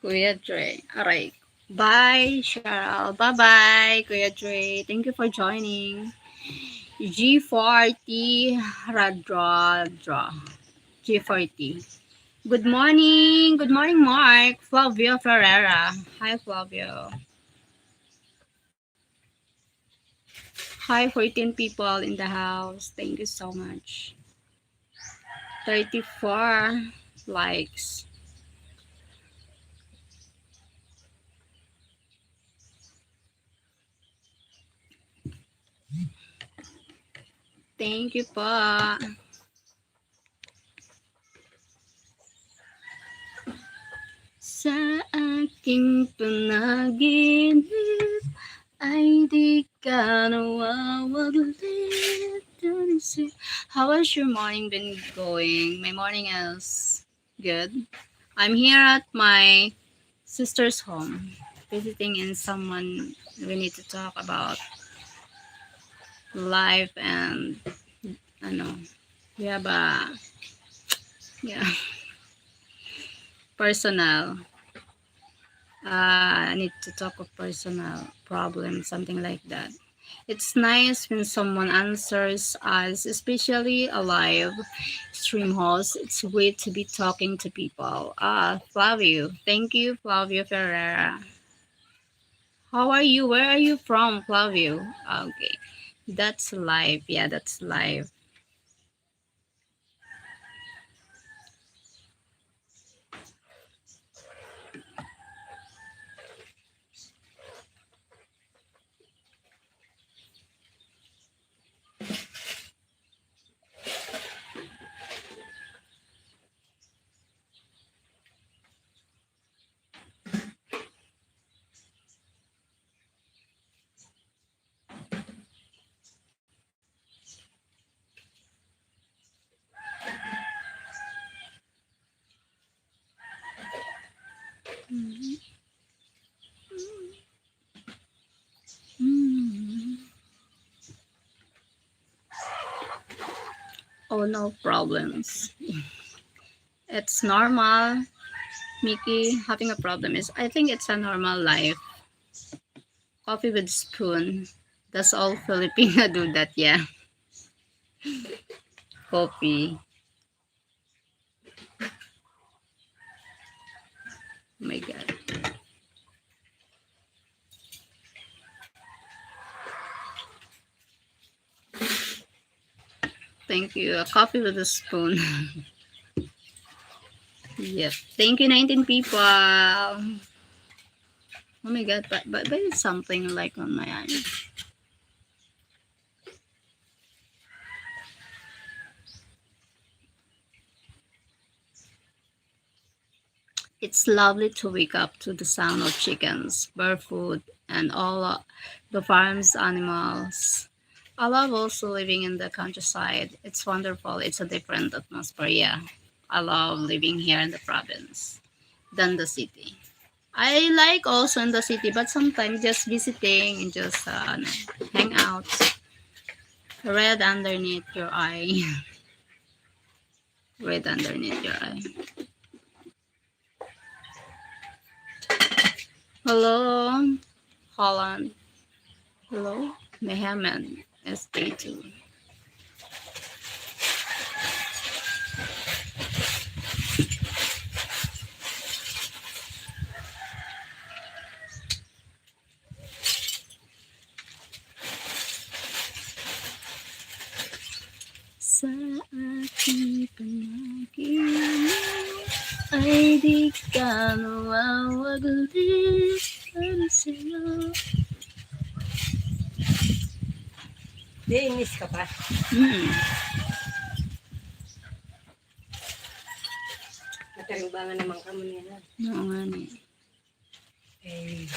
Kuya Dre. Alright. Bye, Cheryl. Bye-bye, Kuya Dre. Thank you for joining. G40 Radradra. G40. Good morning. Good morning, Mark. Flavio Ferreira. Hi, Flavio. Hi, 14 people in the house. Thank you so much. 34 likes. Thank you pa. Sa aking panaginip ay di ka nawawaglit. How has your morning been going? My morning is good. I'm here at my sister's home visiting in someone, we need to talk about life and we have a yeah personal. I need to talk of personal problems, something like that. It's nice when someone answers us, especially a live stream host. It's great to be talking to people. Flavio. Thank you, Flavio Ferreira. How are you? Where are you from, Flavio? Okay. That's live. Yeah, that's live. Mm. Oh, no problems. It's normal. Mickey, having a problem is, I think it's a normal life. Coffee with spoon. That's all Filipino do that, yeah. Coffee. Oh my God. Thank you. A coffee with a spoon. Yep. Thank you, 19 people. Oh my God, but it's something like on my eye. It's lovely to wake up to the sound of chickens, barefoot, and all the farm's animals. I love also living in the countryside. It's wonderful. It's a different atmosphere. Yeah, I love living here in the province than the city. I like also in the city, but sometimes just visiting and just hang out. Red underneath your eye. Red underneath your eye. Hello, Holland. Hello, Mohammed. SK2. Sa aking panaginip ay di ka nawawagalitan sa'yo. Di, inis ka pa. Natarimbangan naman ka mo nila. Oo nga ni. Eh,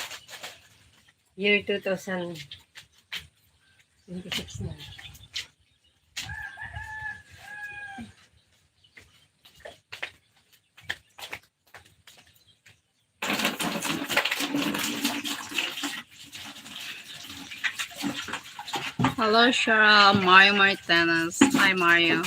year 2026 na. Hello, Shara. Mario Martinez. Hi, Mario.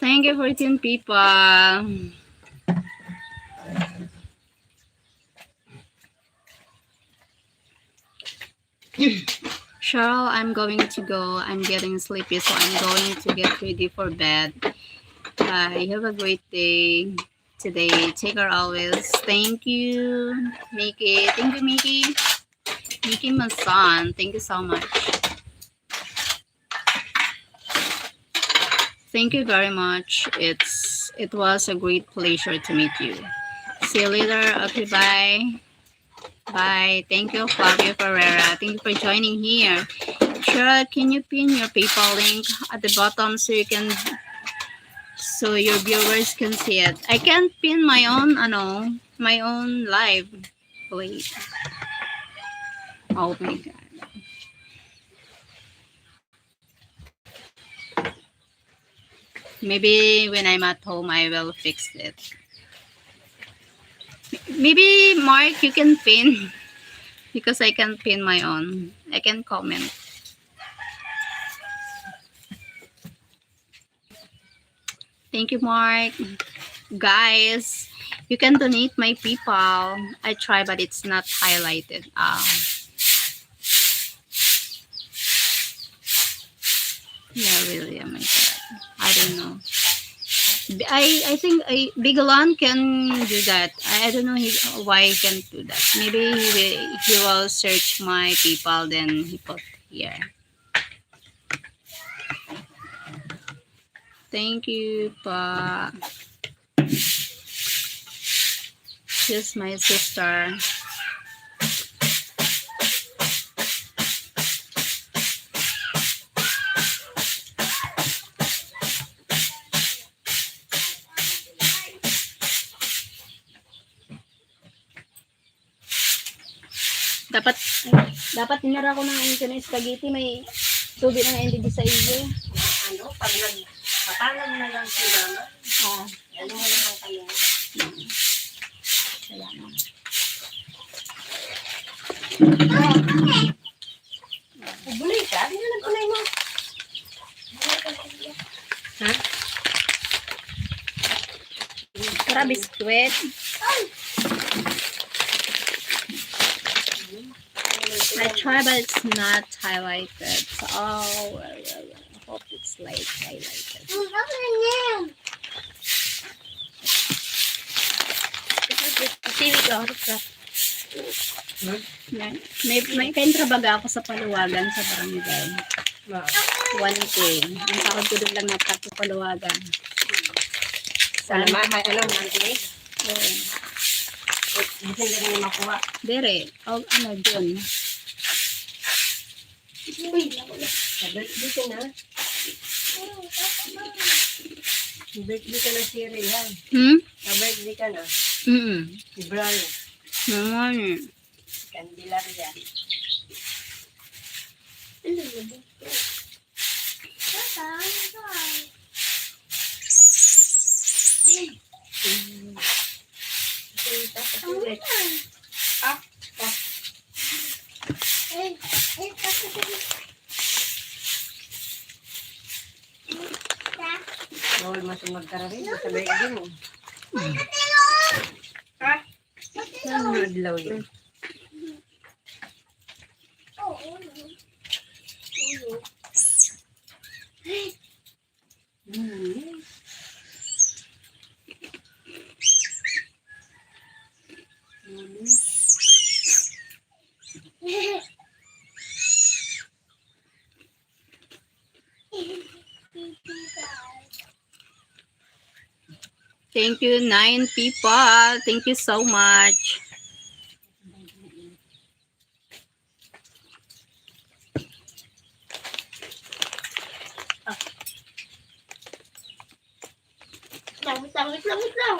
Thank you, 14 people. Cheryl, I'm going to go. I'm getting sleepy, so I'm going to get ready for bed. Have a great day today. Take care always. Thank you, Mickey. Thank you, Mickey. Mickey Masan. Thank you so much. Thank you very much. It was a great pleasure to meet you. See you later. Okay, bye. Bye. Thank you, Flavio Ferreira. Thank you for joining here. Cheryl, can you pin your PayPal link at the bottom so your viewers can see it? I can't pin my own live. Wait. Oh my god. Maybe when I'm at home, I will fix it. Maybe Mark, you can pin because I can pin my own. I can comment. Thank you, Mark. Guys, you can donate my PayPal. I try, but it's not highlighted. Yeah, really. Oh my god. I don't know. I think Bigalan can do that. I don't know why he can do that. Maybe he will search my PayPal, then he put here. Thank you, pa. She's my sister. Dapat tinara ko ng internet spaghetti, may tubig na hindi sa iyo. Ano, pag nagpatalan na lang sila, ano mo lang kayo. Salamat. Bulay ka? Hindi na nagkulay mo. Ha? Tara, biskwit. I try, but it's not highlighted. So, I hope it's like highlighted. Yan. May kaintrabaga ako sa Paluwagan sa barangay. 1K. Ang takot ko doon lang natap sa Paluwagan. Sana mahay, alam, nanti. Oo. Hindi na rin makuha. Dere. O, ano, dun. Uy, dito na. Birthday ka na si Rihan. Birthday ka na. February. Naman. Candelaria. Bawal masumag ka rin sa birthday mo. Ha? Ano adlaw yun? Thank you, 9 people. Thank you so much. Wait lang.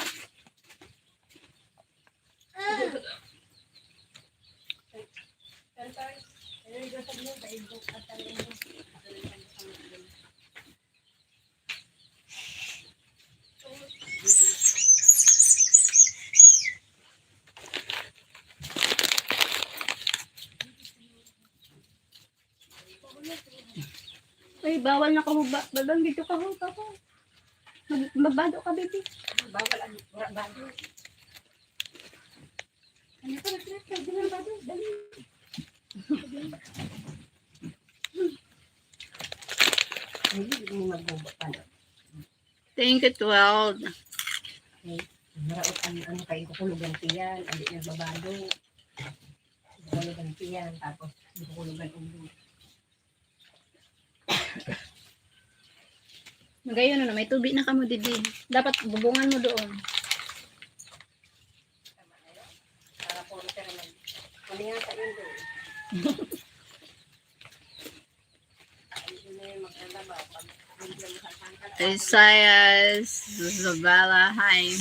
Ay, bawal na ka mo ba? Babang dito ka ho, papa. Magbado ka, baby. Bawal ang bado. Ano ka, magbado, dali. Hindi mo magbubo pa na. Thank you, 12. Maraot ano kayo kukulugan tiyan, andi na babado. Kukulugan tiyan, tapos kukulugan ulo. Magayon na, may tubig na kamo didi. Dapat bubungan mo doon. Tama na yun. Para po na naman. Kulingan sa ulo. Ayun na yung magkalabaw. Pag hindi mo sa tangkal. Isaias, Zabala, hi.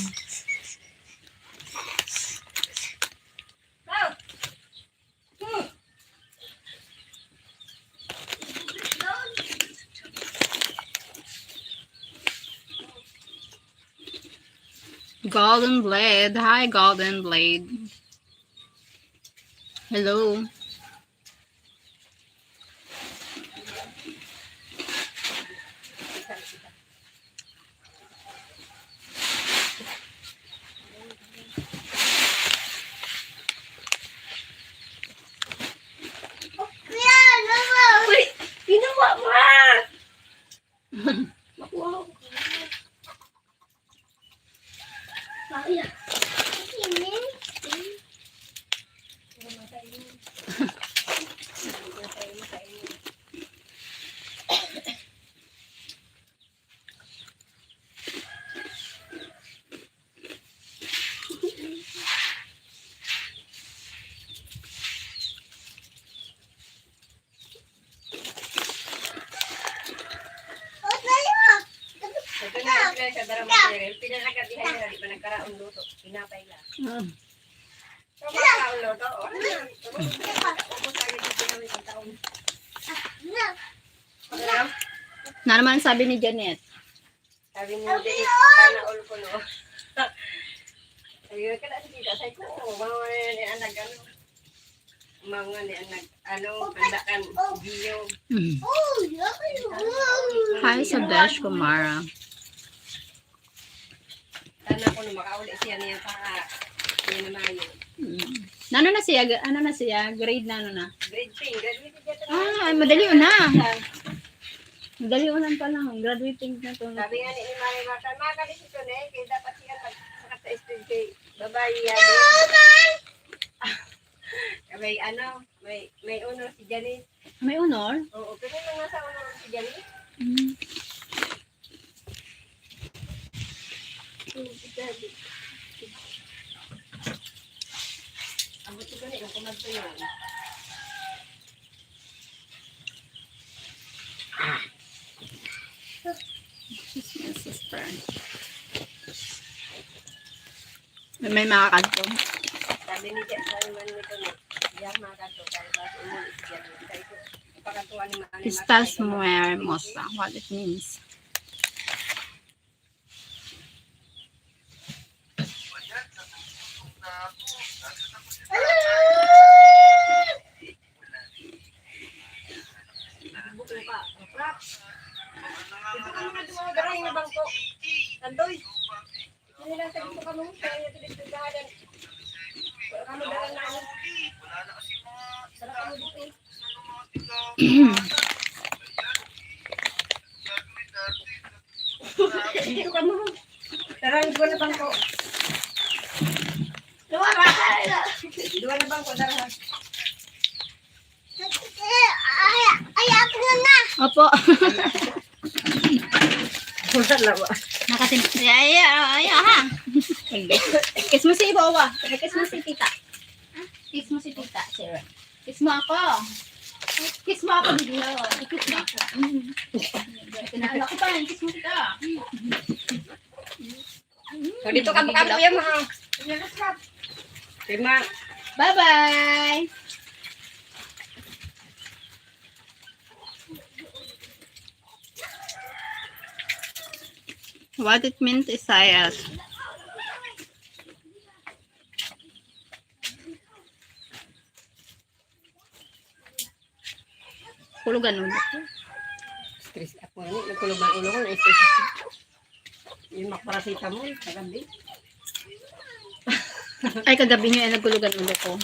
Golden Blade. Hi, Golden Blade. Hello. Uy! Ginawa mo ha! Makuha ko. Ay, ito na ang sa darama sir. Pinanagkatihan nila, di pa nagkaraon luto. Pinapay lang. So, magkaraon luto. Ano na? Tapos tayo dito na may taon. Ano? Na naman sabi ni Janet. Sabi mo, Denise, sana all ko no. Sabi ko, kada si tita, sabi ko, mga ni anak, mga ni anak, kandakan, giyo. Hi, Sabesh Kumara. Sana ko no, makauli siya niya sa niya na mayo. Ano na siya? Ano na siya? Grade na ano na? Grade 3, graduated niya ito. Ah, madali na. Madali ulan pa lang. Graduating na to. Sabi nga ni Mari Marta, makakalis ito na eh, kaya dapat siya magsakat sa student kay babae yan. May may honor si Janice. May honor? Oo, pero nang nasa honor si Janice. Ang buti ko na yung kumanto yun. She's my sister. May makakanto. Sabi ni Jess, sabi man nito na, diyan makakanto, kaya ba umulit si Janice. Kaya ko, ipakantuan ni Mani. Estás muy hermosa. What it means. Bukong ka, rap. Ito ka naman mga garay na bangko. Tandoy. Hindi lang sa gusto ka mo, kaya yung tulit-tulgadan. Wala ka mo dalang na ano. Wala ka mo dito eh. Dito ka mo. Darang dua na bangko. Dua na bangko, darang. Opo. Wala ba? Nakatim. Ay, ha. Kiss mo si Ibawa. Kiss mo si Tita. Kiss mo si Tita, Sarah. Kiss mo ako. Kiss mo ako, Biglo. Kiss mo ako. Tinala ko pa. Kiss mo kita. So, dito ka baka kuya mo. Prima. Bye-bye. What it means is Isaiah. Hulugan ulo ko. Stress ako ni, nagkulog ang ulo ko, na-stress ako. Yung makparasitamol, kagabi. Ay, kagabi niya nagkulugan ulo ko.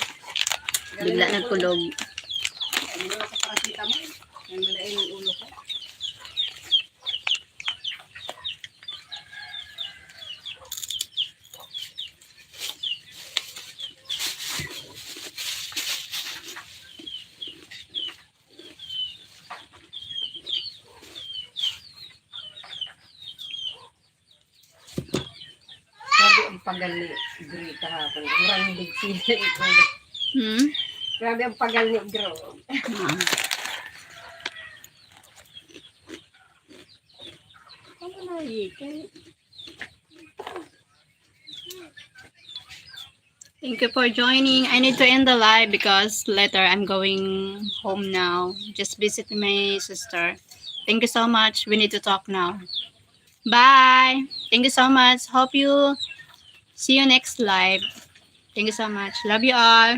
Bigla nagkulog. Ano na makparasitamol? May malain yung ulo ko. Grabe ang pagal ni Gri kahapon. Murang big sila ito. Grabe ang pagal ni Gro. Ano na ikin? Thank you for joining. I need to end the live because later I'm going home now. Just visit my sister. Thank you so much. We need to talk now. Bye. Thank you so much. Hope you See you next live. Thank you so much. Love you all.